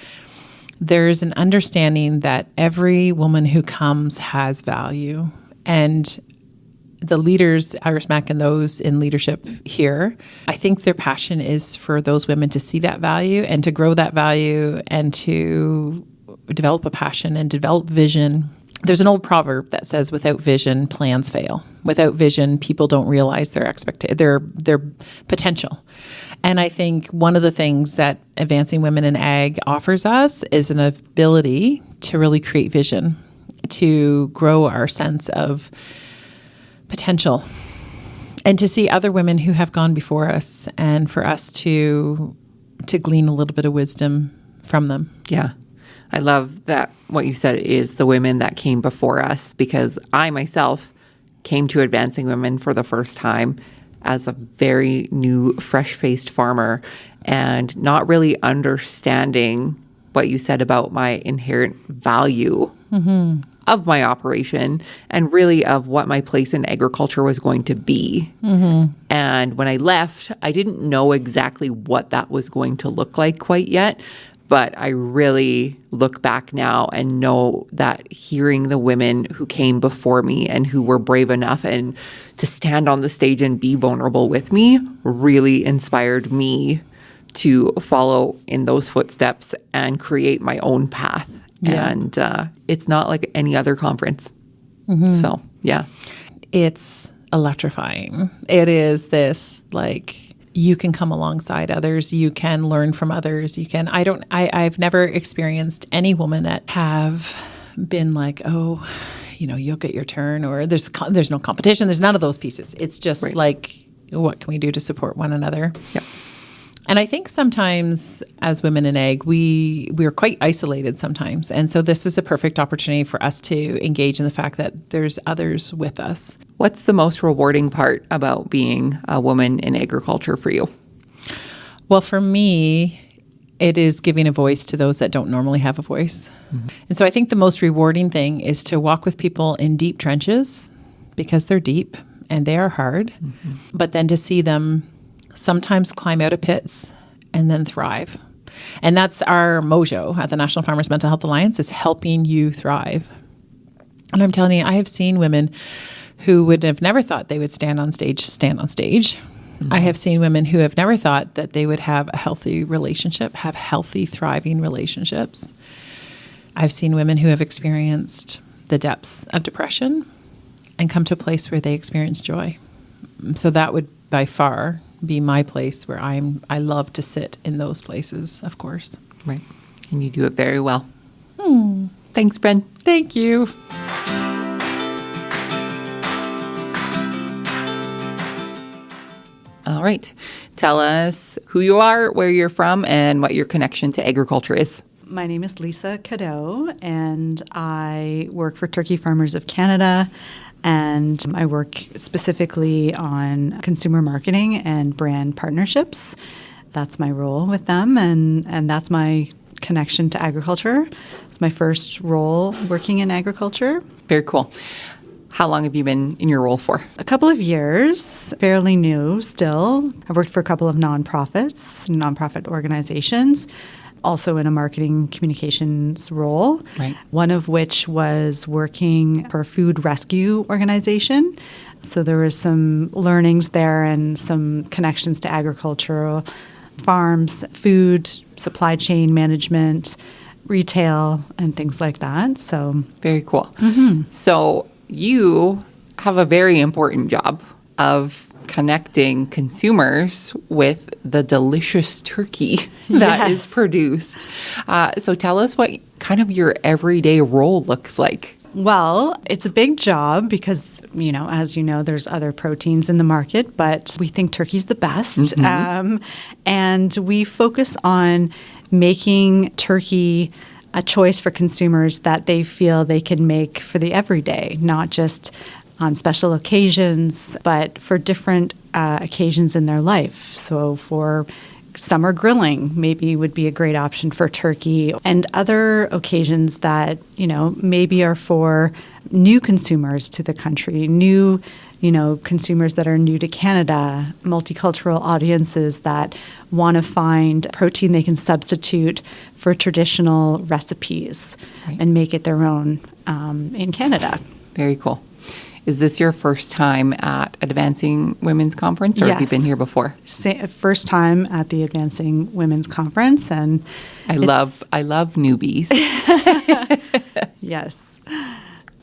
there's an understanding that every woman who comes has value. And the leaders, Iris Mack and those in leadership here, I think their passion is for those women to see that value and to grow that value and to develop a passion and develop vision. There's an old proverb that says, without vision, plans fail. Without vision, people don't realize their potential. And I think one of the things that Advancing Women in Ag offers us is an ability to really create vision, to grow our sense of potential, and to see other women who have gone before us, and for us to glean a little bit of wisdom from them. Yeah. I love that what you said is the women that came before us, because I myself came to Advancing Women for the first time as a very new, fresh-faced farmer and not really understanding what you said about my inherent value of my operation and really of what my place in agriculture was going to be. And when I left, I didn't know exactly what that was going to look like quite yet. But I really look back now and know that hearing the women who came before me and who were brave enough and to stand on the stage and be vulnerable with me really inspired me to follow in those footsteps and create my own path. Yeah. And it's not like any other conference. So, yeah. It's electrifying. It is this, like, you can come alongside others. You can learn from others. I've never experienced any woman that have been like, oh, you'll get your turn, or there's no competition. There's none of those pieces. It's just like, what can we do to support one another? Yep. And I think sometimes as women in ag, we're quite isolated sometimes. And so this is a perfect opportunity for us to engage in the fact that there's others with us. What's the most rewarding part about being a woman in agriculture for you? Well, for me, it is giving a voice to those that don't normally have a voice. And so I think the most rewarding thing is to walk with people in deep trenches, because they're deep and they are hard, but then to see them sometimes climb out of pits and then thrive. And that's our mojo at the National Farmers Mental Health Alliance, is helping you thrive. And I'm telling you, I have seen women who would have never thought they would stand on stage. I have seen women who have never thought that they would have a healthy relationship, have healthy, thriving relationships. I've seen women who have experienced the depths of depression and come to a place where they experience joy. So that would by far be my place where I love to sit in those places, of course. Right. And you do it very well. Thanks, Brenda. Thank you. All right. Tell us who you are, where you're from, and what your connection to agriculture is. My name is Lisa Cadeau, and I work for Turkey Farmers of Canada. And I work specifically on consumer marketing and brand partnerships. That's my role with them, and that's my connection to agriculture. It's my first role working in agriculture. Very cool. How long have you been in your role for? A couple of years, fairly new still. I've worked for a couple of nonprofit organizations, also in a marketing communications role, right. One of which was working for a food rescue organization. So there was some learnings there and some connections to agricultural farms, food, supply chain management, retail, and things like that. So very cool. So you have a very important job of connecting consumers with the delicious turkey that is produced. So tell us what kind of your everyday role looks like. Well, it's a big job because, as you know, there's other proteins in the market, but we think turkey's the best. And we focus on making turkey a choice for consumers that they feel they can make for the everyday, not just on special occasions, but for different occasions in their life. So for summer grilling maybe would be a great option for turkey, and other occasions that, maybe are for new consumers to the country, new, consumers that are new to Canada, multicultural audiences that want to find protein they can substitute for traditional recipes and make it their own in Canada. Very cool. Is this your first time at Advancing Women's Conference, or have you been here before? First time at the Advancing Women's Conference, and I love newbies. Yes.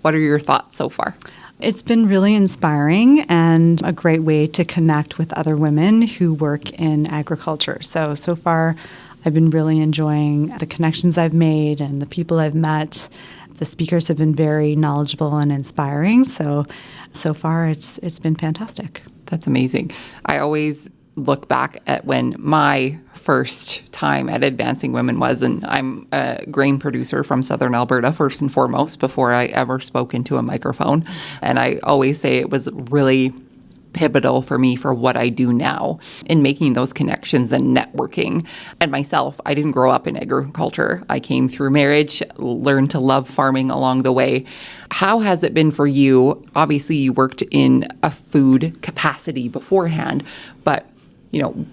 What are your thoughts so far? It's been really inspiring and a great way to connect with other women who work in agriculture. So far, I've been really enjoying the connections I've made and the people I've met. The speakers have been very knowledgeable and inspiring. So far, it's been fantastic. That's amazing. I always look back at when my first time at Advancing Women was, and I'm a grain producer from Southern Alberta, first and foremost, before I ever spoke into a microphone. And I always say it was really pivotal for me for what I do now in making those connections and networking. And myself, I didn't grow up in agriculture. I came through marriage, learned to love farming along the way. How has it been for you? Obviously, you worked in a food capacity beforehand, but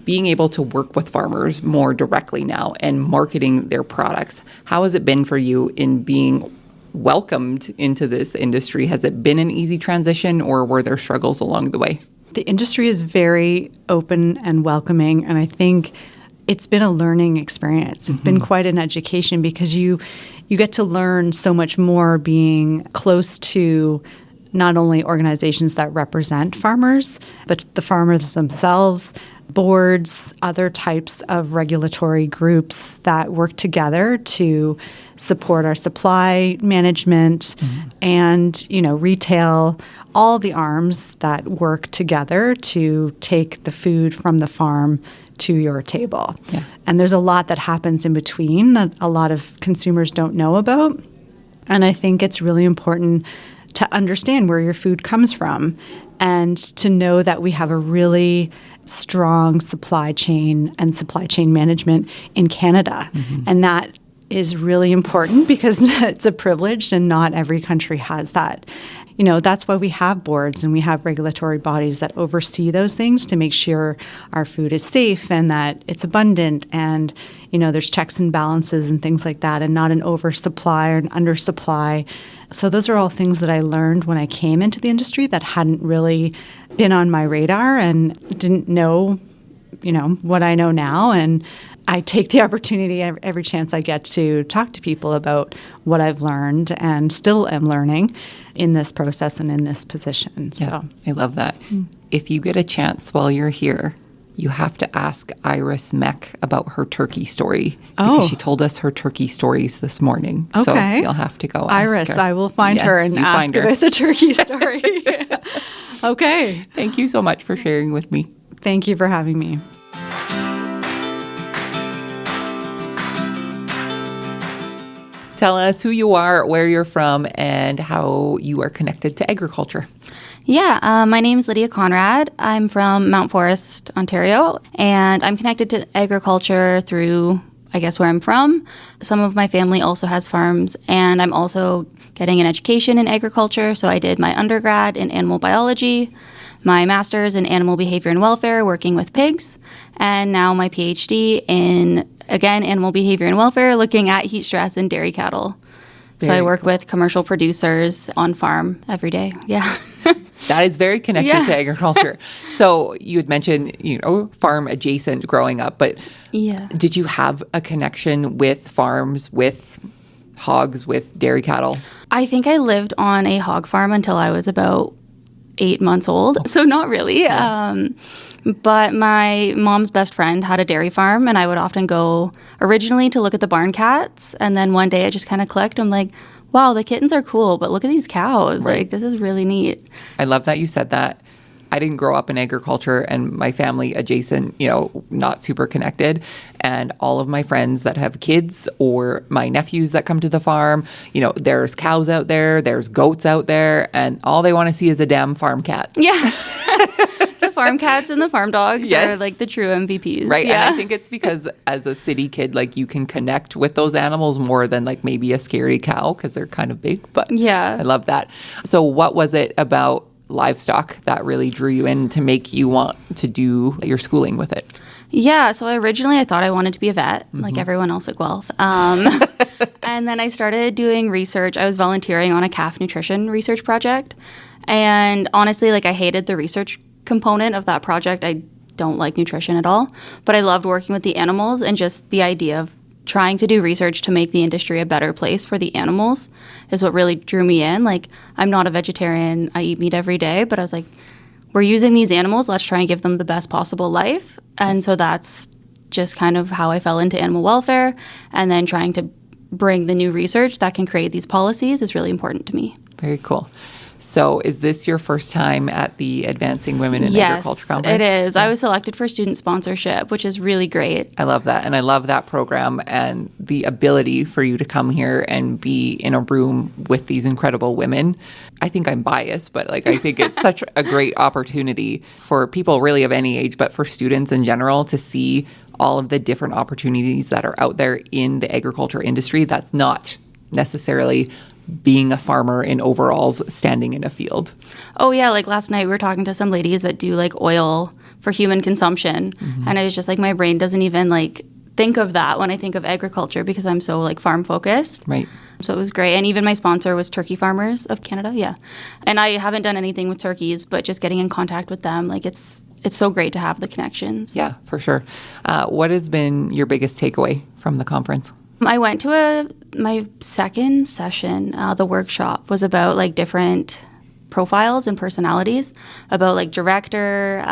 being able to work with farmers more directly now and marketing their products, how has it been for you in being welcomed into this industry? Has it been an easy transition, or were there struggles along the way? The industry is very open and welcoming, and I think it's been a learning experience. It's been quite an education because you get to learn so much more being close to not only organizations that represent farmers, but the farmers themselves, boards, other types of regulatory groups that work together to support our supply management and, retail, all the arms that work together to take the food from the farm to your table. Yeah. And there's a lot that happens in between that a lot of consumers don't know about. And I think it's really important to understand where your food comes from and to know that we have a really strong supply chain and supply chain management in Canada. And that is really important because it's a privilege and not every country has that. That's why we have boards and we have regulatory bodies that oversee those things to make sure our food is safe and that it's abundant and, there's checks and balances and things like that and not an oversupply or an undersupply. So those are all things that I learned when I came into the industry that hadn't really been on my radar and didn't know, what I know now. And I take the opportunity every chance I get to talk to people about what I've learned and still am learning in this process and in this position. Yeah, so I love that. If you get a chance while you're here, you have to ask Iris Meck about her turkey story because she told us her turkey stories this morning. Okay. So you'll have to go Iris, ask her. I will find her and ask about the turkey story. Okay. Thank you so much for sharing with me. Thank you for having me. Tell us who you are, where you're from, and how you are connected to agriculture. Yeah, my name is Lydia Conrad. I'm from Mount Forest, Ontario, and I'm connected to agriculture through, I guess, where I'm from. Some of my family also has farms, and I'm also getting an education in agriculture. So I did my undergrad in animal biology, my master's in animal behavior and welfare, working with pigs, and now my PhD in, again, animal behavior and welfare, looking at heat stress in dairy cattle. So I work with commercial producers on farm every day. Yeah. That is very connected to agriculture. So you had mentioned, farm adjacent growing up, but did you have a connection with farms, with hogs, with dairy cattle? I think I lived on a hog farm until I was about 8 months old. So not really. Yeah. But my mom's best friend had a dairy farm, and I would often go originally to look at the barn cats. And then one day it just kind of clicked. I'm like, wow, the kittens are cool, but look at these cows. Right. Like, this is really neat. I love that you said that. I didn't grow up in agriculture, and my family adjacent, not super connected. And all of my friends that have kids or my nephews that come to the farm, there's cows out there, there's goats out there, and all they want to see is a damn farm cat. Yeah. The farm cats and the farm dogs Yes. are like the true MVPs. Right. Yeah. And I think it's because as a city kid, like you can connect with those animals more than like maybe a scary cow because they're kind of big. But Yeah. I love that. So what was it about livestock that really drew you in to make you want to do your schooling with it? Yeah, so originally I thought I wanted to be a vet, like everyone else at Guelph. And then I started doing research. I was volunteering on a calf nutrition research project. And honestly, like I hated the research component of that project. I don't like nutrition at all. But I loved working with the animals and just the idea of trying to do research to make the industry a better place for the animals is what really drew me in. Like, I'm not a vegetarian. I eat meat every day. But I was like, we're using these animals, let's try and give them the best possible life. And so that's just kind of how I fell into animal welfare. And then trying to bring the new research that can create these policies is really important to me. Very cool. So is this your first time at the Advancing Women in Agriculture Conference? It is. Yeah. I was selected for student sponsorship, which is really great. I love that. And I love that program and the ability for you to come here and be in a room with these incredible women. I think I'm biased, but like I think it's such a great opportunity for people really of any age, but for students in general to see all of the different opportunities that are out there in the agriculture industry that's not necessarily being a farmer in overalls standing in a field. Oh yeah, like last night we were talking to some ladies that do like oil for human consumption. And I was just like, my brain doesn't even like think of that when I think of agriculture because I'm so like farm focused. Right. So it was great. And even my sponsor was Turkey Farmers of Canada. Yeah. And I haven't done anything with turkeys, but just getting in contact with them, like it's so great to have the connections. Yeah, for sure. What has been your biggest takeaway from the conference? I went to my second session. The workshop was about like different profiles and personalities, about like director,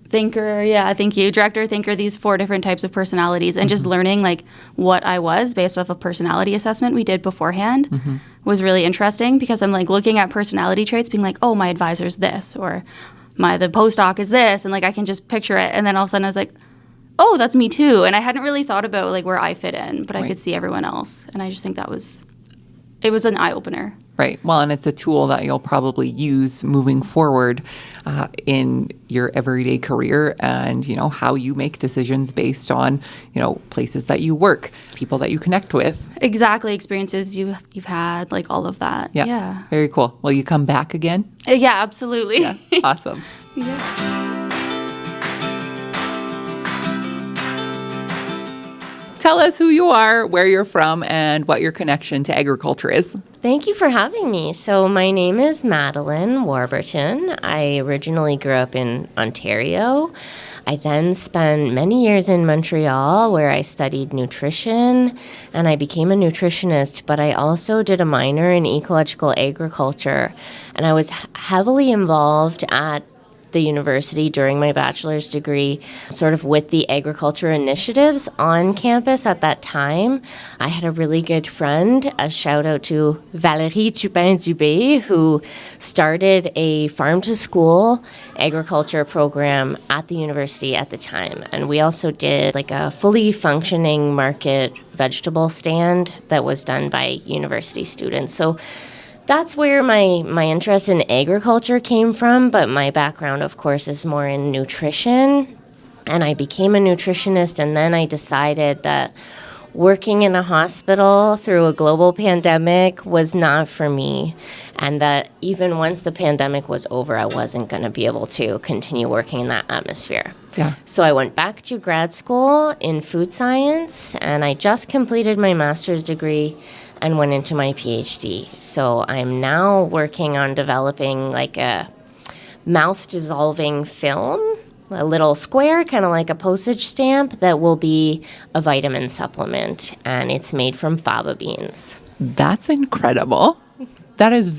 thinker. Yeah, thank you. Director, thinker, these 4 different types of personalities. And just learning like what I was based off a personality assessment we did beforehand was really interesting because I'm like looking at personality traits being like, oh, my advisor's this or the postdoc is this. And like I can just picture it. And then all of a sudden I was like, oh, that's me too. And I hadn't really thought about like where I fit in, but I could see everyone else. And I just think it was an eye-opener. Right. Well, and it's a tool that you'll probably use moving forward in your everyday career and, you know, how you make decisions based on, you know, places that you work, people that you connect with. Exactly. Experiences you've had, like all of that. Yeah. Very cool. Will you come back again? Yeah, absolutely. Yeah. Awesome. Yeah. Tell us who you are, where you're from, and what your connection to agriculture is. Thank you for having me. So my name is Madeline Warburton. I originally grew up in Ontario. I then spent many years in Montreal where I studied nutrition and I became a nutritionist, but I also did a minor in ecological agriculture. And I was heavily involved at the university during my bachelor's degree, sort of with the agriculture initiatives on campus at that time. I had a really good friend, a shout out to Valérie Tupin-Dubé, who started a farm-to-school agriculture program at the university at the time. And we also did like a fully functioning market vegetable stand that was done by university students. So that's where my interest in agriculture came from, but my background, of course, is more in nutrition. And I became a nutritionist, and then I decided that working in a hospital through a global pandemic was not for me, and that even once the pandemic was over, I wasn't going to be able to continue working in that atmosphere. Yeah. So I went back to grad school in food science, and I just completed my master's degree and went into my PhD. So I'm now working on developing like a mouth-dissolving film, a little square, kind of like a postage stamp, that will be a vitamin supplement, and it's made from faba beans. That's incredible. That is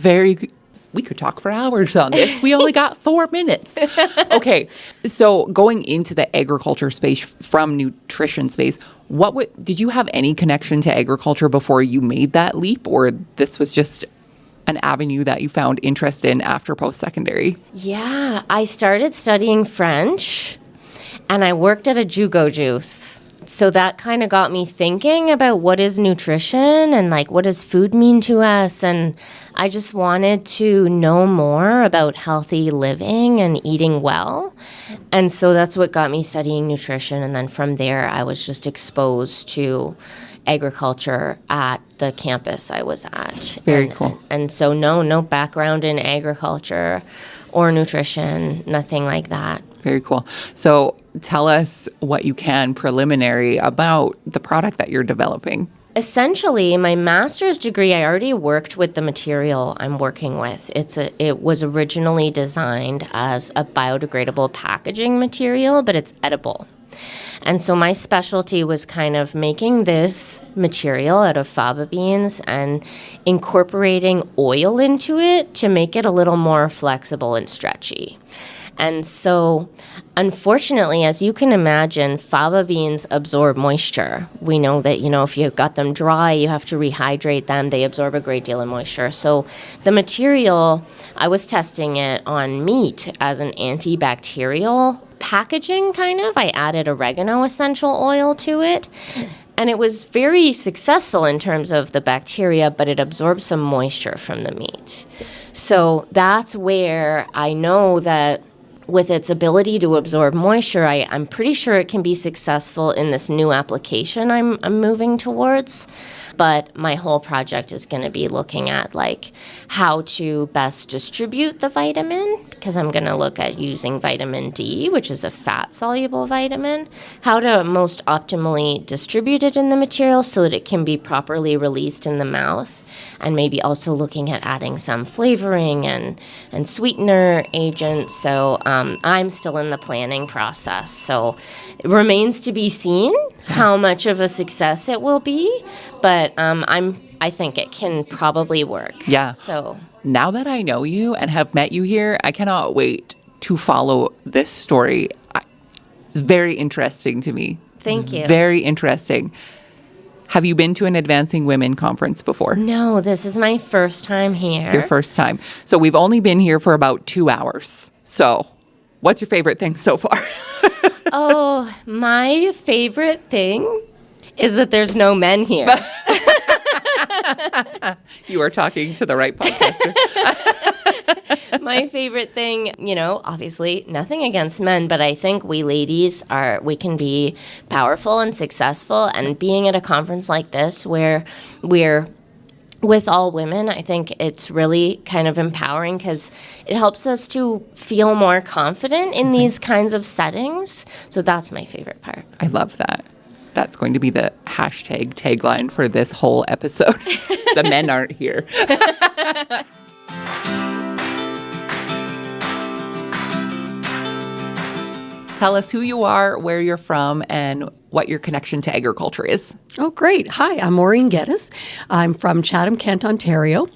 we could talk for hours on this. We only got 4 minutes. Okay, so going into the agriculture space from nutrition space, did you have any connection to agriculture before you made that leap, or this was just an avenue that you found interest in after post-secondary? Yeah, I started studying French, and I worked at a Jugo Juice. so that kind of got me thinking about what is nutrition and like what does food mean to us. And I just wanted to know more about healthy living and eating well. And so that's what got me studying nutrition. And then from there, I was just exposed to agriculture at the campus I was at. Very cool. And so no background in agriculture or nutrition, nothing like that. Very cool. So tell us what you can preliminary about the product that you're developing. Essentially, my master's degree, I already worked with the material I'm working with. It was originally designed as a biodegradable packaging material, but it's edible. And so my specialty was kind of making this material out of faba beans and incorporating oil into it to make it a little more flexible and stretchy. And so, unfortunately, as you can imagine, faba beans absorb moisture. We know that, if you got them dry, you have to rehydrate them. They absorb a great deal of moisture. So the material, I was testing it on meat as an antibacterial packaging, kind of. I added oregano essential oil to it. And it was very successful in terms of the bacteria, but it absorbed some moisture from the meat. So that's where I know that with its ability to absorb moisture, I'm pretty sure it can be successful in this new application I'm moving towards. But my whole project is going to be looking at like how to best distribute the vitamin, because I'm going to look at using vitamin D, which is a fat-soluble vitamin, how to most optimally distribute it in the material so that it can be properly released in the mouth, and maybe also looking at adding some flavoring and sweetener agents. So I'm still in the planning process. So it remains to be seen how much of a success it will be, but I think it can probably work. Yeah. So now that I know you and have met you here, I cannot wait to follow this story. It's very interesting to me. Thank you. Very interesting. Have you been to an Advancing Women conference before? No, this is my first time here. Your first time. So we've only been here for about 2 hours. So what's your favorite thing so far? Oh, my favorite thing is that there's no men here. You are talking to the right podcaster. My favorite thing, obviously nothing against men, but I think we ladies we can be powerful and successful, and being at a conference like this where we're with all women, I think it's really kind of empowering because it helps us to feel more confident in these kinds of settings. So that's my favorite part. I love that. That's going to be the hashtag tagline for this whole episode. The men aren't here. Tell us who you are, where you're from, and what your connection to agriculture is. Oh, great. Hi, I'm Maureen Geddes. I'm from Chatham, Kent, Ontario.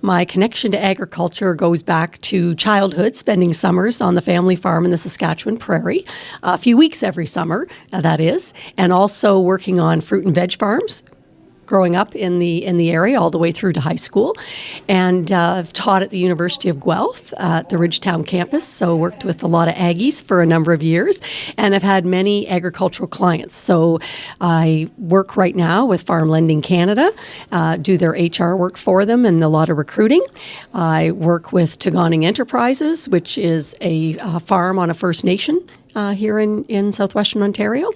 My connection to agriculture goes back to childhood, spending summers on the family farm in the Saskatchewan Prairie, a few weeks every summer, that is, and also working on fruit and veg farms, growing up in the area all the way through to high school. And I've taught at the University of Guelph at the Ridgetown campus, so worked with a lot of Aggies for a number of years, and I've had many agricultural clients. So I work right now with Farm Lending Canada, do their HR work for them and a lot of recruiting. I work with Tagonic Enterprises, which is a farm on a First Nation here in southwestern Ontario.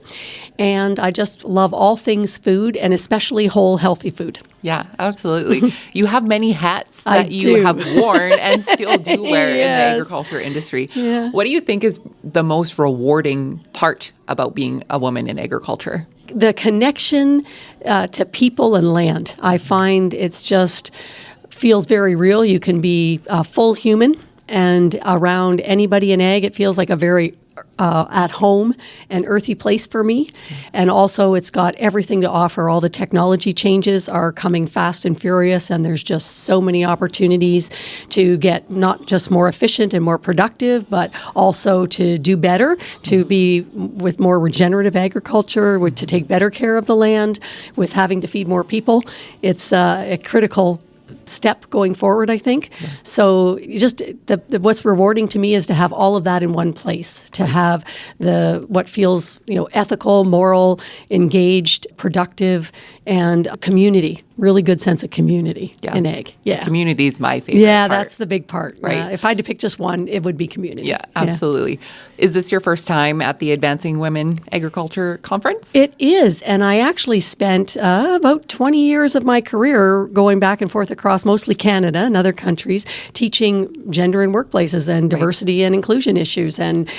And I just love all things food, and especially whole, healthy food. Yeah, absolutely. You have many hats that you have worn and still do wear in the agriculture industry. Yeah. What do you think is the most rewarding part about being a woman in agriculture? The connection to people and land. I find it's just feels very real. You can be a full human, and around anybody in ag, it feels like a very at home and earthy place for me. And also it's got everything to offer. All the technology changes are coming fast and furious, and there's just so many opportunities to get not just more efficient and more productive, but also to do better, to be with more regenerative agriculture, to take better care of the land, with having to feed more people. It's a critical step going forward, I think. Yeah. So just what's rewarding to me is to have all of that in one place, to have what feels, ethical, moral, engaged, productive, and community. Really good sense of community in ag. Yeah. Community is my favorite part. That's the big part. Right. If I had to pick just one, it would be community. Yeah, absolutely. Yeah. Is this your first time at the Advancing Women Agriculture Conference? It is. And I actually spent about 20 years of my career going back and forth across mostly Canada and other countries, teaching gender in workplaces and diversity and inclusion issues and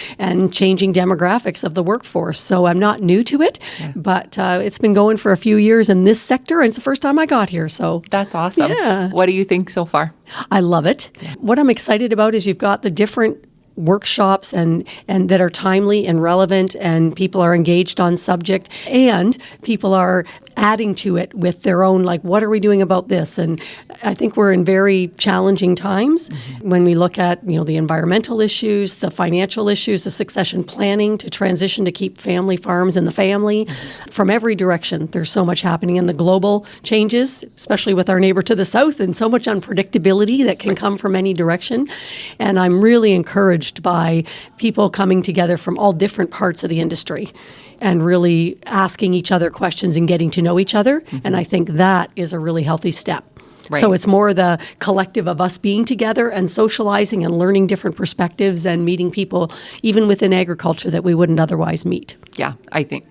changing demographics of the workforce. So I'm not new to it, but it's been going for a few years in this sector, and it's the first time I got here. So that's awesome. Yeah. What do you think so far? I love it. Yeah. What I'm excited about is you've got the different workshops and that are timely and relevant, and people are engaged on subject, and people are adding to it with their own, like, what are we doing about this? And I think we're in very challenging times when we look at, the environmental issues, the financial issues, the succession planning to transition to keep family farms in the family. From every direction, there's so much happening in the global changes, especially with our neighbor to the south, and so much unpredictability that can come from any direction. And I'm really encouraged by people coming together from all different parts of the industry and really asking each other questions and getting to know each other. And I think that is a really healthy step. Right. So it's more the collective of us being together and socializing and learning different perspectives and meeting people, even within agriculture, that we wouldn't otherwise meet. Yeah, I think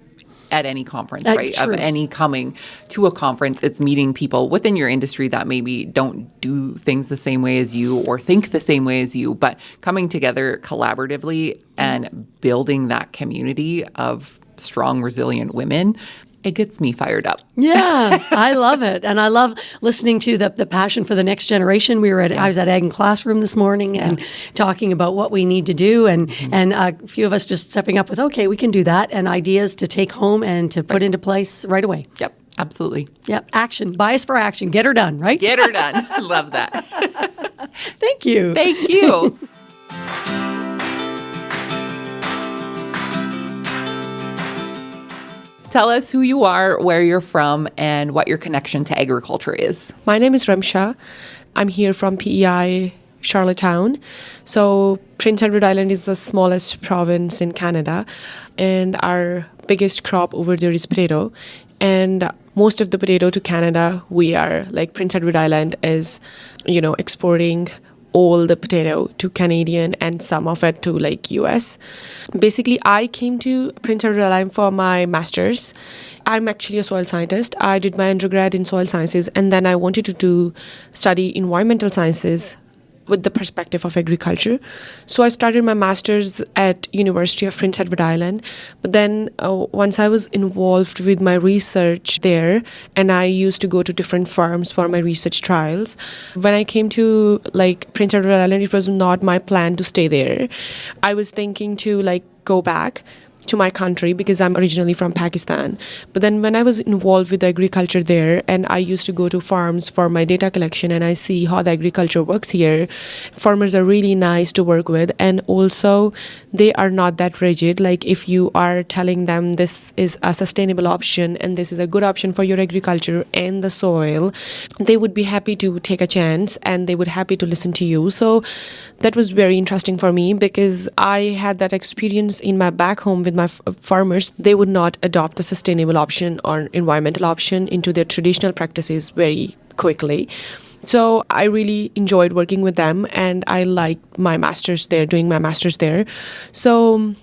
at any conference, right? True. Of any coming to a conference, it's meeting people within your industry that maybe don't do things the same way as you or think the same way as you, but coming together collaboratively and building that community of strong, resilient women. It gets me fired up. Yeah, I love it. And I love listening to the passion for the next generation. I was at Ag and Classroom this morning and talking about what we need to do, and a few of us just stepping up with, okay, we can do that, and ideas to take home and to put into place right away. Yep, absolutely. Yep, action, bias for action, get her done, right? Get her done. Love that. Thank you. Thank you. Tell us who you are, where you're from, and what your connection to agriculture is. My name is Rimsha. I'm here from PEI, Charlottetown. So Prince Edward Island is the smallest province in Canada, and our biggest crop over there is potato. And most of the potato to Canada, we are, like Prince Edward Island is, exporting all the potato to Canadian and some of it to US. Basically, I came to Prince Edward Island for my master's. I'm actually a soil scientist. I did my undergrad in soil sciences, and then I wanted to study environmental sciences with the perspective of agriculture. So I started my master's at University of Prince Edward Island. But then once I was involved with my research there, and I used to go to different farms for my research trials, when I came to Prince Edward Island, it was not my plan to stay there. I was thinking to go back to my country because I'm originally from Pakistan. But then when I was involved with agriculture there, and I used to go to farms for my data collection, and I see how the agriculture works here, farmers are really nice to work with, and also they are not that rigid. If you are telling them this is a sustainable option and this is a good option for your agriculture and the soil, they would be happy to take a chance and they would happy to listen to you. So that was very interesting for me because I had that experience in my back home with my farmers. They would not adopt the sustainable option or environmental option into their traditional practices very quickly. So I really enjoyed working with them, and I liked my master's there, doing my master's there. So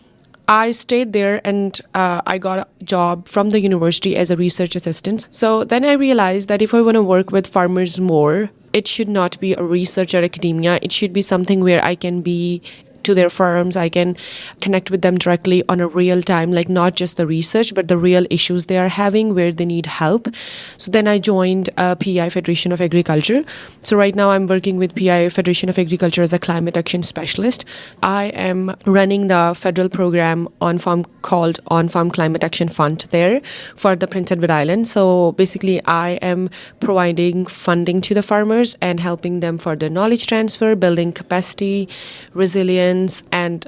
I stayed there, and I got a job from the university as a research assistant. So then I realized that if I want to work with farmers more, it should not be a research or academia. It should be something where I can be to their farms, I can connect with them directly on a real time, not just the research, but the real issues they are having where they need help. So then I joined PEI Federation of Agriculture. So right now I'm working with PEI Federation of Agriculture as a climate action specialist. I am running the federal program on-farm called On-Farm Climate Action Fund there for the Prince Edward Island. So basically I am providing funding to the farmers and helping them for their knowledge transfer, building capacity, resilience, and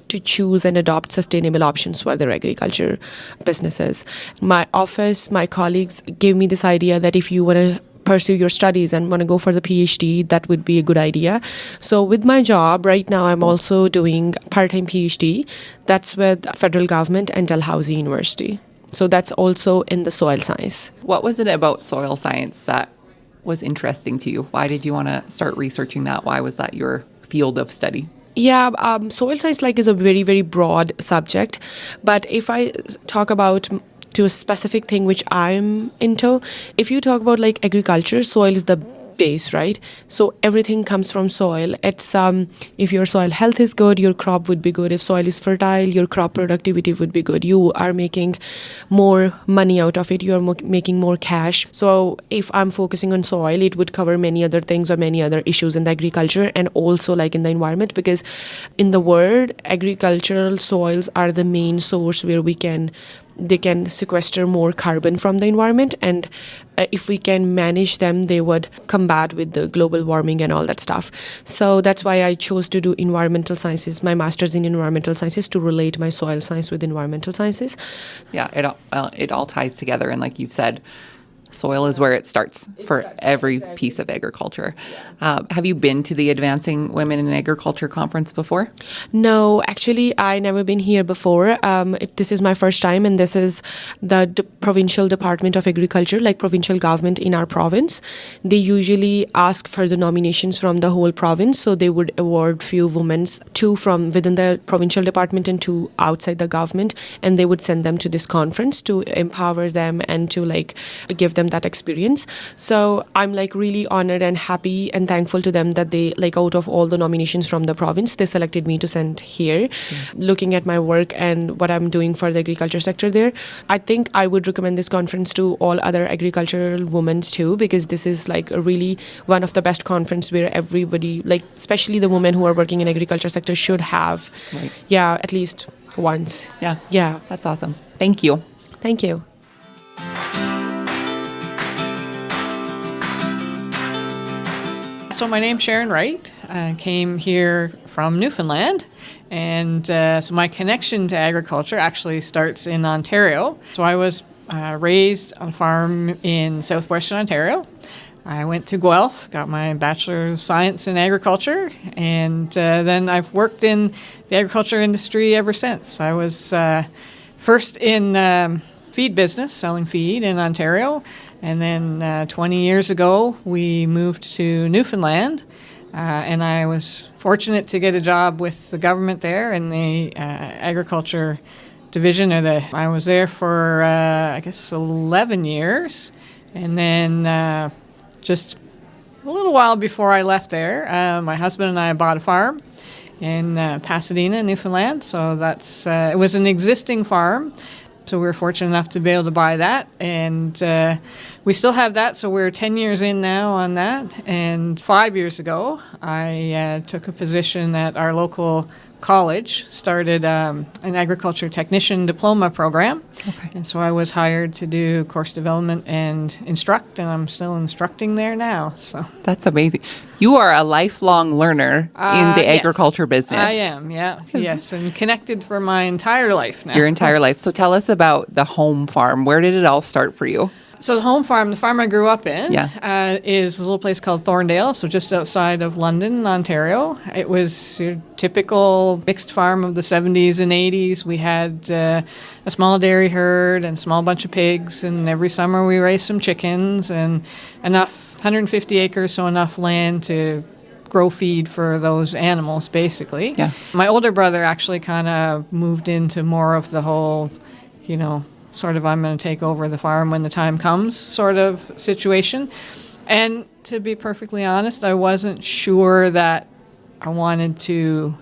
to choose and adopt sustainable options for their agriculture businesses. My office, my colleagues gave me this idea that if you want to pursue your studies and want to go for the PhD, that would be a good idea. So with my job right now, I'm also doing part-time PhD. That's with federal government and Dalhousie University. So that's also in the soil science. What was it about soil science that was interesting to you? Why did you want to start researching that? Why was that your field of study? Yeah, soil science is a very, very broad subject. But if I talk about to a specific thing which I'm into, if you talk about agriculture, soil is the base, right? So everything comes from soil. It's if your soil health is good, your crop would be good. If soil is fertile, your crop productivity would be good. You are making more money out of it. You are making more cash. So if I'm focusing on soil, it would cover many other things or many other issues in the agriculture and also in the environment, because in the world, agricultural soils are the main source where they can sequester more carbon from the environment, and if we can manage them, they would combat with the global warming and all that stuff. So that's why I chose to do environmental sciences, my master's in environmental sciences, to relate my soil science with environmental sciences. Yeah, it all ties together, and like you've said, soil is where it starts for every piece of agriculture. Have you been to the Advancing Women in Agriculture conference before? No, actually, I never been here before. This is my first time, and this is the Provincial Department of Agriculture, provincial government in our province. They usually ask for the nominations from the whole province, so they would award few women, 2 from within the provincial department and 2 outside the government, and they would send them to this conference to empower them and to give them that experience. So I'm really honored and happy and thankful to them that they out of all the nominations from the province, they selected me to send here. Looking at my work and what I'm doing for the agriculture sector there, I think I would recommend this conference to all other agricultural women too, because this is really one of the best conference where everybody, especially the women who are working in agriculture sector, should have at least once. Yeah, that's awesome. Thank you. Thank you. So my name's Sharon Wright. I came here from Newfoundland, and so my connection to agriculture actually starts in Ontario. So I was raised on a farm in southwestern Ontario. I went to Guelph, got my Bachelor of Science in Agriculture, and then I've worked in the agriculture industry ever since. I was first in feed business, selling feed in Ontario. And then 20 years ago, we moved to Newfoundland, and I was fortunate to get a job with the government there in the agriculture division. I was there for, 11 years. And then just a little while before I left there, my husband and I bought a farm in Pasadena, Newfoundland. So it was an existing farm. So we were fortunate enough to be able to buy that, and we still have that, so we're 10 years in now on that. And 5 years ago, I took a position at our local college, started an agriculture technician diploma program. Okay. And so I was hired to do course development and instruct, and I'm still instructing there now. So that's amazing. You are a lifelong learner in the agriculture business. I am, yes, and connected for my entire life now. Your entire life. So tell us about the home farm. Where did it all start for you? So the farm I grew up in, is a little place called Thorndale, so just outside of London, Ontario. It was your typical mixed farm of the 70s and 80s. We had a small dairy herd and a small bunch of pigs, and every summer we raised some chickens, and enough, 150 acres, so enough land to grow feed for those animals, basically. Yeah. My older brother actually kind of moved into more of the whole, sort of I'm going to take over the farm when the time comes sort of situation. And to be perfectly honest, I wasn't sure that I wanted to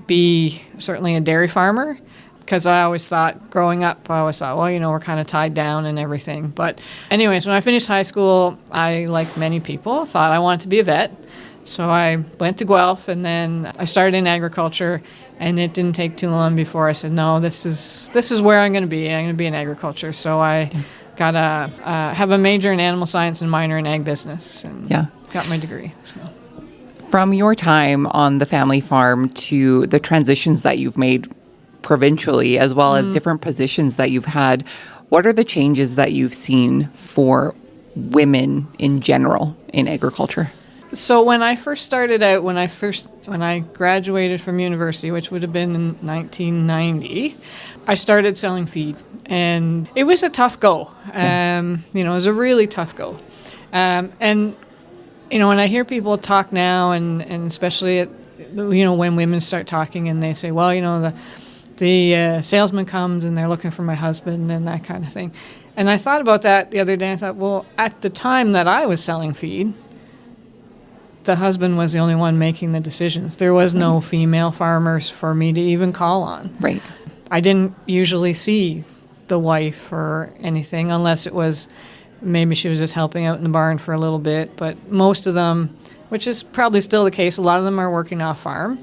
be certainly a dairy farmer, because I always thought, growing up, we're kind of tied down and everything. But anyways, when I finished high school, I, like many people, thought I wanted to be a vet. So I went to Guelph, and then I started in agriculture, and it didn't take too long before I said, no, this is where I'm going to be. I'm going to be in agriculture. So I got have a major in animal science and minor in ag business, and got my degree. So. From your time on the family farm to the transitions that you've made provincially, as well as different positions that you've had, what are the changes that you've seen for women in general in agriculture? So when I first started out, when I graduated from university, which would have been in 1990, I started selling feed, and it was a tough go. It was a really tough go. And when I hear people talk now, and especially when women start talking and they say, well, the salesman comes and they're looking for my husband and that kind of thing. And I thought about that the other day. I thought, well, at the time that I was selling feed, the husband was the only one making the decisions. There was no female farmers for me to even call on. Right. I didn't usually see the wife or anything unless it was maybe she was just helping out in the barn for a little bit. But most of them, which is probably still the case, a lot of them are working off farm.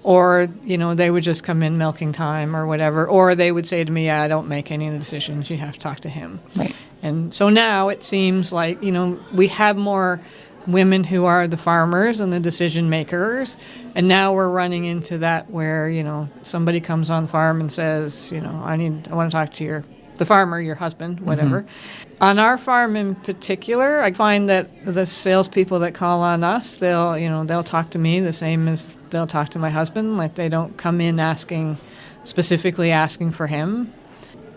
Or, they would just come in milking time or whatever. Or they would say to me, I don't make any of the decisions. You have to talk to him. Right. And so now it seems like, we have more women who are the farmers and the decision makers, and now we're running into that where somebody comes on the farm and says, I want to talk to the farmer, your husband, whatever. On our farm in particular, I find that the salespeople that call on us, they'll talk to me the same as they'll talk to my husband. Like, they don't come in specifically asking for him.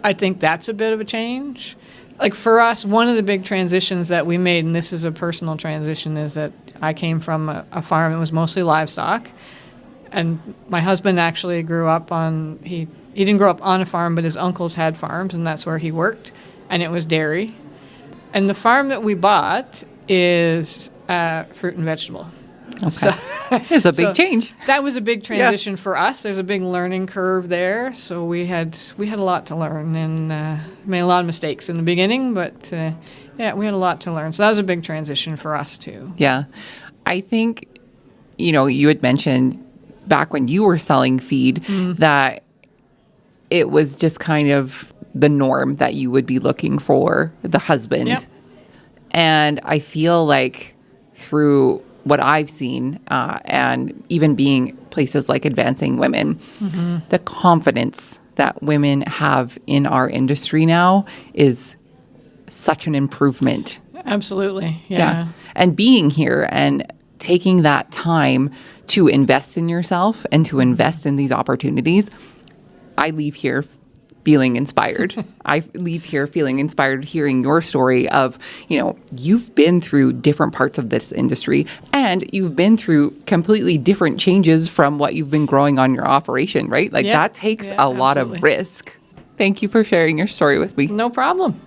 I think that's a bit of a change. Like, for us, one of the big transitions that we made, and this is a personal transition, is that I came from a farm that was mostly livestock. And my husband actually grew up he didn't grow up on a farm, but his uncles had farms, and that's where he worked. And it was dairy. And the farm that we bought is fruit and vegetable. Okay. So, it's a big change. That was a big transition for us. There's a big learning curve there. So we had a lot to learn, and made a lot of mistakes in the beginning, but we had a lot to learn. So that was a big transition for us too. Yeah. I think, you had mentioned back when you were selling feed that it was just kind of the norm that you would be looking for the husband. Yep. And I feel like through what I've seen, and even being places like Advancing Women, the confidence that women have in our industry now is such an improvement. Absolutely. Yeah. And being here and taking that time to invest in yourself and to invest in these opportunities, I leave here feeling inspired. I leave here feeling inspired hearing your story of, you've been through different parts of this industry and you've been through completely different changes from what you've been growing on your operation, right? Like that takes a lot of risk. Thank you for sharing your story with me. No problem.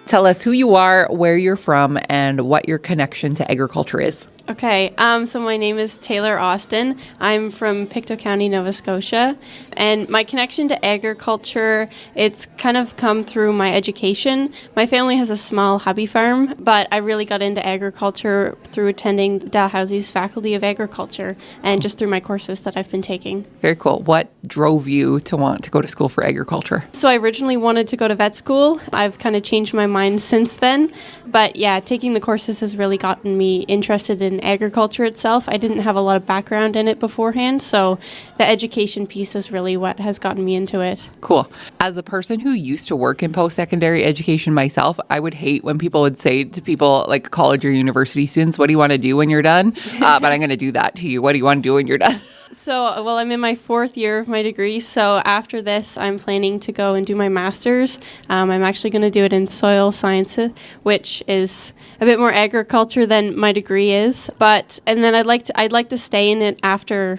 Tell us who you are, where you're from, and what your connection to agriculture is. Okay, so my name is Taylar Austin. I'm from Pictou County, Nova Scotia, and my connection to agriculture, it's kind of come through my education. My family has a small hobby farm, but I really got into agriculture through attending Dalhousie's Faculty of Agriculture and just through my courses that I've been taking. Very cool. What drove you to want to go to school for agriculture? So I originally wanted to go to vet school. I've kind of changed my mind since then, but yeah, taking the courses has really gotten me interested in agriculture itself. I didn't have a lot of background in it beforehand, so the education piece is really what has gotten me into it. Cool. As a person who used to work in post-secondary education myself, I would hate when people would say to people like college or university students, what do you want to do when you're done? But I'm going to do that to you. What do you want to do when you're done? So, I'm in my 4th year of my degree, so after this, I'm planning to go and do my master's. I'm actually going to do it in soil sciences, which is a bit more agriculture than my degree is. And then I'd like to stay in it after.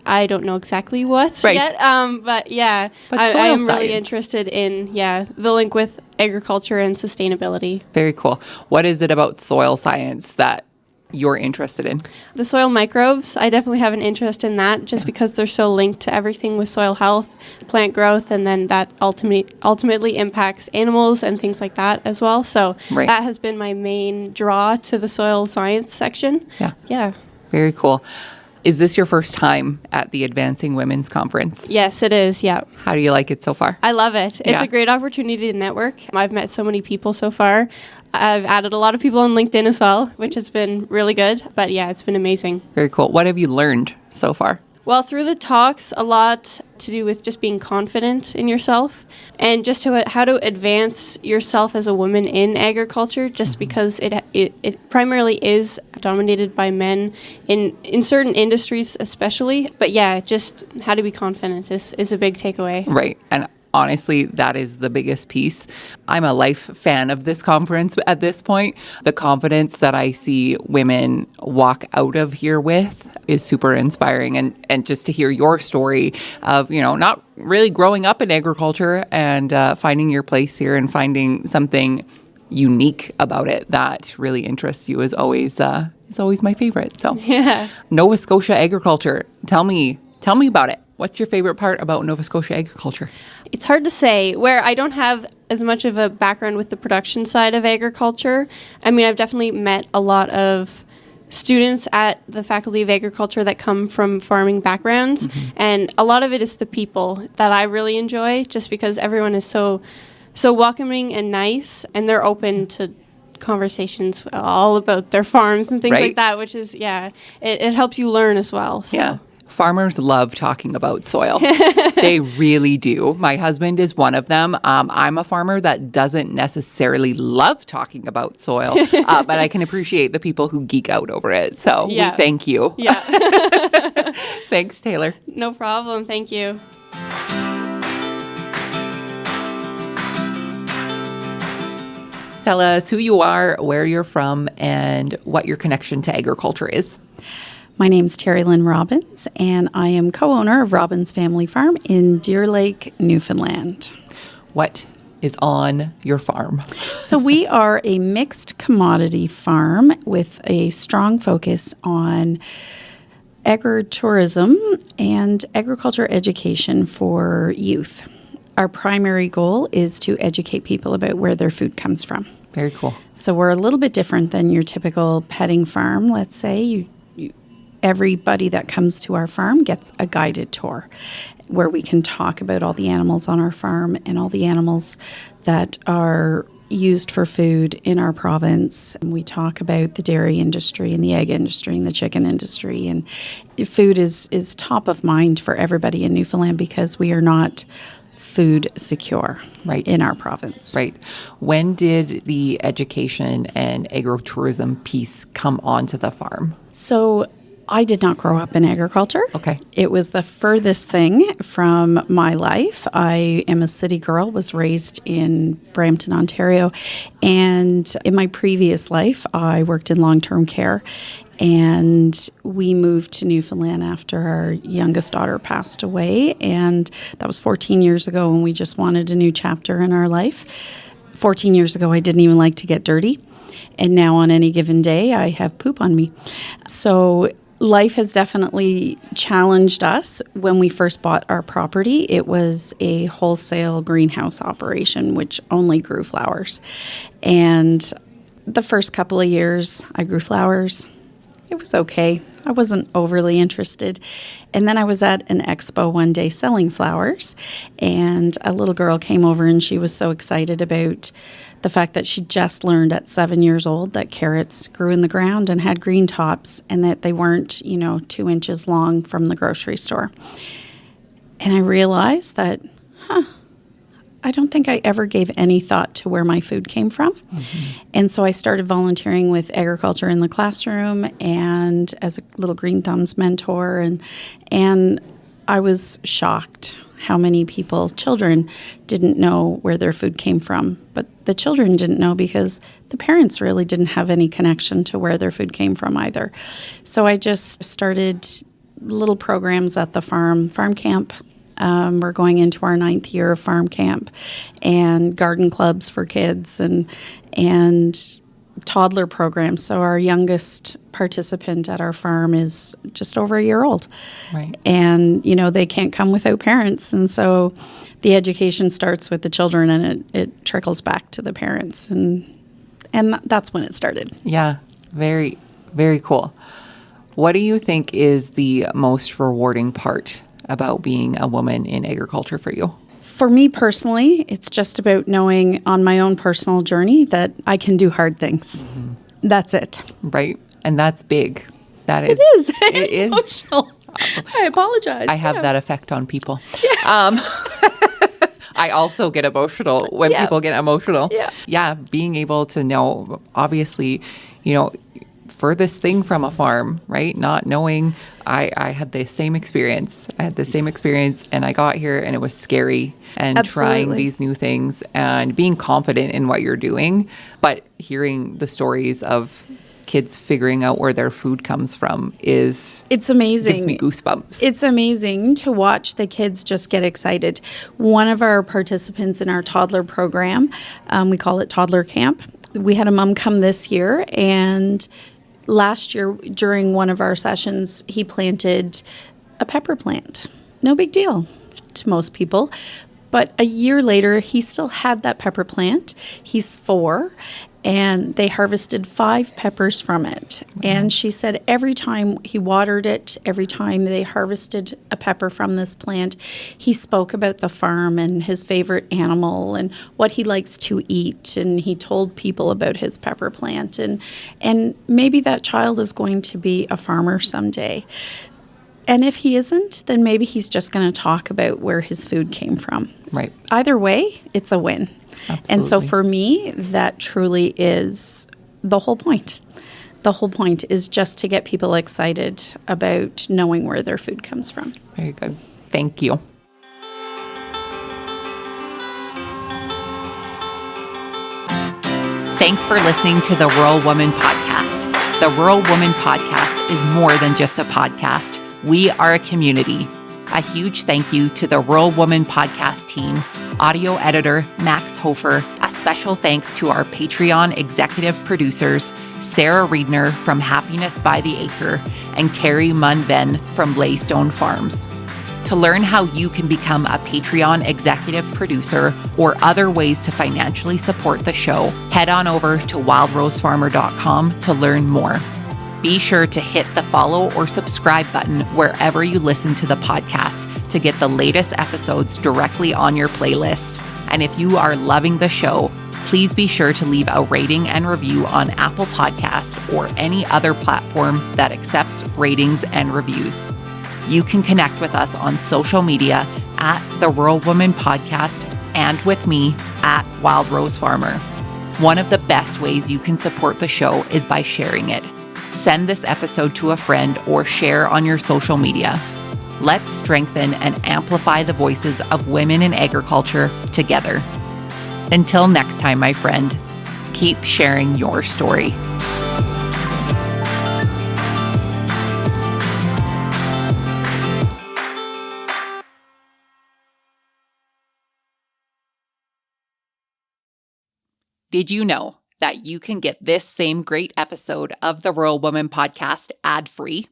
I don't know exactly what yet, but yeah, I am really interested in the link with agriculture and sustainability. Very cool. What is it about soil science that you're interested in? The soil microbes, I definitely have an interest in that just because they're so linked to everything with soil health, plant growth, and then that ultimately impacts animals and things like that as well. So that has been my main draw to the soil science section. Yeah. Very cool. Is this your first time at the Advancing Women's Conference? Yes, it is, yeah. How do you like it so far? I love it. It's a great opportunity to network. I've met so many people so far. I've added a lot of people on LinkedIn as well, which has been really good. But yeah, it's been amazing. Very cool. What have you learned so far? Well, through the talks, a lot to do with just being confident in yourself and just how to advance yourself as a woman in agriculture, just because it primarily is dominated by men in certain industries especially. But yeah, just how to be confident is a big takeaway. Right. And honestly, that is the biggest piece. I'm a life fan of this conference at this point. The confidence that I see women walk out of here with is super inspiring. And just to hear your story of, not really growing up in agriculture and finding your place here and finding something unique about it that really interests you is always my favorite. So yeah. Nova Scotia agriculture. Tell me about it. What's your favorite part about Nova Scotia agriculture? It's hard to say, where I don't have as much of a background with the production side of agriculture. I mean, I've definitely met a lot of students at the Faculty of Agriculture that come from farming backgrounds, and a lot of it is the people that I really enjoy, just because everyone is so welcoming and nice, and they're open to conversations all about their farms and things like that, which is, it helps you learn as well. So. Yeah. Farmers love talking about soil. They really do. My husband is one of them. I'm a farmer that doesn't necessarily love talking about soil, but I can appreciate the people who geek out over it. So we thank you. Yeah. Thanks, Taylar. No problem. Thank you. Tell us who you are, where you're from, and what your connection to agriculture is. My name's Terri Lynn Robbins, and I am co-owner of Robbins Family Farm in Deer Lake, Newfoundland. What is on your farm? So we are a mixed commodity farm with a strong focus on agritourism and agriculture education for youth. Our primary goal is to educate people about where their food comes from. Very cool. So we're a little bit different than your typical petting farm, let's say. Everybody that comes to our farm gets a guided tour where we can talk about all the animals on our farm and all the animals that are used for food in our province. And we talk about the dairy industry and the egg industry and the chicken industry. And food is top of mind for everybody in Newfoundland because we are not food secure in our province. Right. When did the education and agritourism piece come onto the farm? So I did not grow up in agriculture. Okay. It was the furthest thing from my life. I am a city girl, was raised in Brampton, Ontario. And in my previous life, I worked in long-term care. And we moved to Newfoundland after our youngest daughter passed away. And that was 14 years ago, and we just wanted a new chapter in our life. 14 years ago, I didn't even like to get dirty. And now on any given day, I have poop on me. So life has definitely challenged us. When we first bought our property, it was a wholesale greenhouse operation, which only grew flowers. And the first couple of years, I grew flowers. It was okay. I wasn't overly interested. And then I was at an expo one day selling flowers, and a little girl came over, and she was so excited about the fact that she just learned at 7 years old that carrots grew in the ground and had green tops, and that they weren't, 2 inches long from the grocery store. And I realized that, I don't think I ever gave any thought to where my food came from. Mm-hmm. And so I started volunteering with agriculture in the classroom and as a little Green Thumbs mentor. And I was shocked how many children didn't know where their food came from. But the children didn't know because the parents really didn't have any connection to where their food came from either. So I just started little programs at the farm camp. We're going into our 9th year of farm camp, and garden clubs for kids and toddler programs. So our youngest participant at our farm is just over a year old. Right. And, they can't come without parents. And so the education starts with the children, and it trickles back to the parents. And that's when it started. Yeah, very, very cool. What do you think is the most rewarding part about being a woman in agriculture for you? For me personally, it's just about knowing on my own personal journey that I can do hard things. Mm-hmm. That's it. Right. And that's big. That is. It is. It is. Emotional. I apologize. I have that effect on people. I also get emotional when people get emotional. Yeah, being able to know, obviously, furthest thing from a farm, right? Not knowing. I had the same experience. And I got here and it was scary and trying these new things and being confident in what you're doing. But hearing the stories of kids figuring out where their food comes from it's amazing. Gives me goosebumps. It's amazing to watch the kids just get excited. One of our participants in our toddler program, we call it Toddler Camp. We had a mom come this year, and last year during one of our sessions, he planted a pepper plant. No big deal to most people. But a year later, he still had that pepper plant. He's 4, and they harvested 5 peppers from it. Wow. And she said every time he watered it, every time they harvested a pepper from this plant, he spoke about the farm and his favorite animal and what he likes to eat. And he told people about his pepper plant. And maybe that child is going to be a farmer someday. And if he isn't, then maybe he's just going to talk about where his food came from. Right. Either way, it's a win. Absolutely. And so for me, that truly is the whole point. The whole point is just to get people excited about knowing where their food comes from. Very good. Thank you. Thanks for listening to the Rural Woman Podcast. The Rural Woman Podcast is more than just a podcast. We are a community. A huge thank you to the Rural Woman Podcast team, audio editor Max Hofer. A special thanks to our Patreon executive producers, Sarah Riedner from Happiness by the Acre and Carrie Munven from Laystone Farms. To learn how you can become a Patreon executive producer or other ways to financially support the show, head on over to wildrosefarmer.com to learn more. Be sure to hit the follow or subscribe button wherever you listen to the podcast to get the latest episodes directly on your playlist. And if you are loving the show, please be sure to leave a rating and review on Apple Podcasts or any other platform that accepts ratings and reviews. You can connect with us on social media at The Rural Woman Podcast and with me at Wild Rose Farmer. One of the best ways you can support the show is by sharing it. Send this episode to a friend or share on your social media. Let's strengthen and amplify the voices of women in agriculture together. Until next time, my friend, keep sharing your story. Did you know that you can get this same great episode of the Rural Woman Podcast ad-free?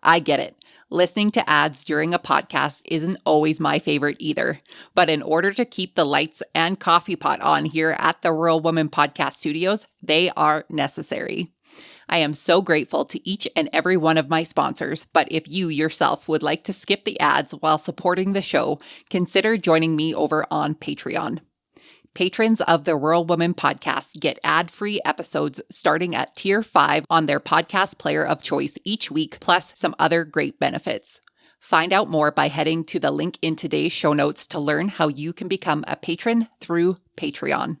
I get it. Listening to ads during a podcast isn't always my favorite either. But in order to keep the lights and coffee pot on here at the Rural Woman Podcast Studios, they are necessary. I am so grateful to each and every one of my sponsors, but if you yourself would like to skip the ads while supporting the show, consider joining me over on Patreon. Patrons of the Rural Woman Podcast get ad-free episodes starting at Tier 5 on their podcast player of choice each week, plus some other great benefits. Find out more by heading to the link in today's show notes to learn how you can become a patron through Patreon.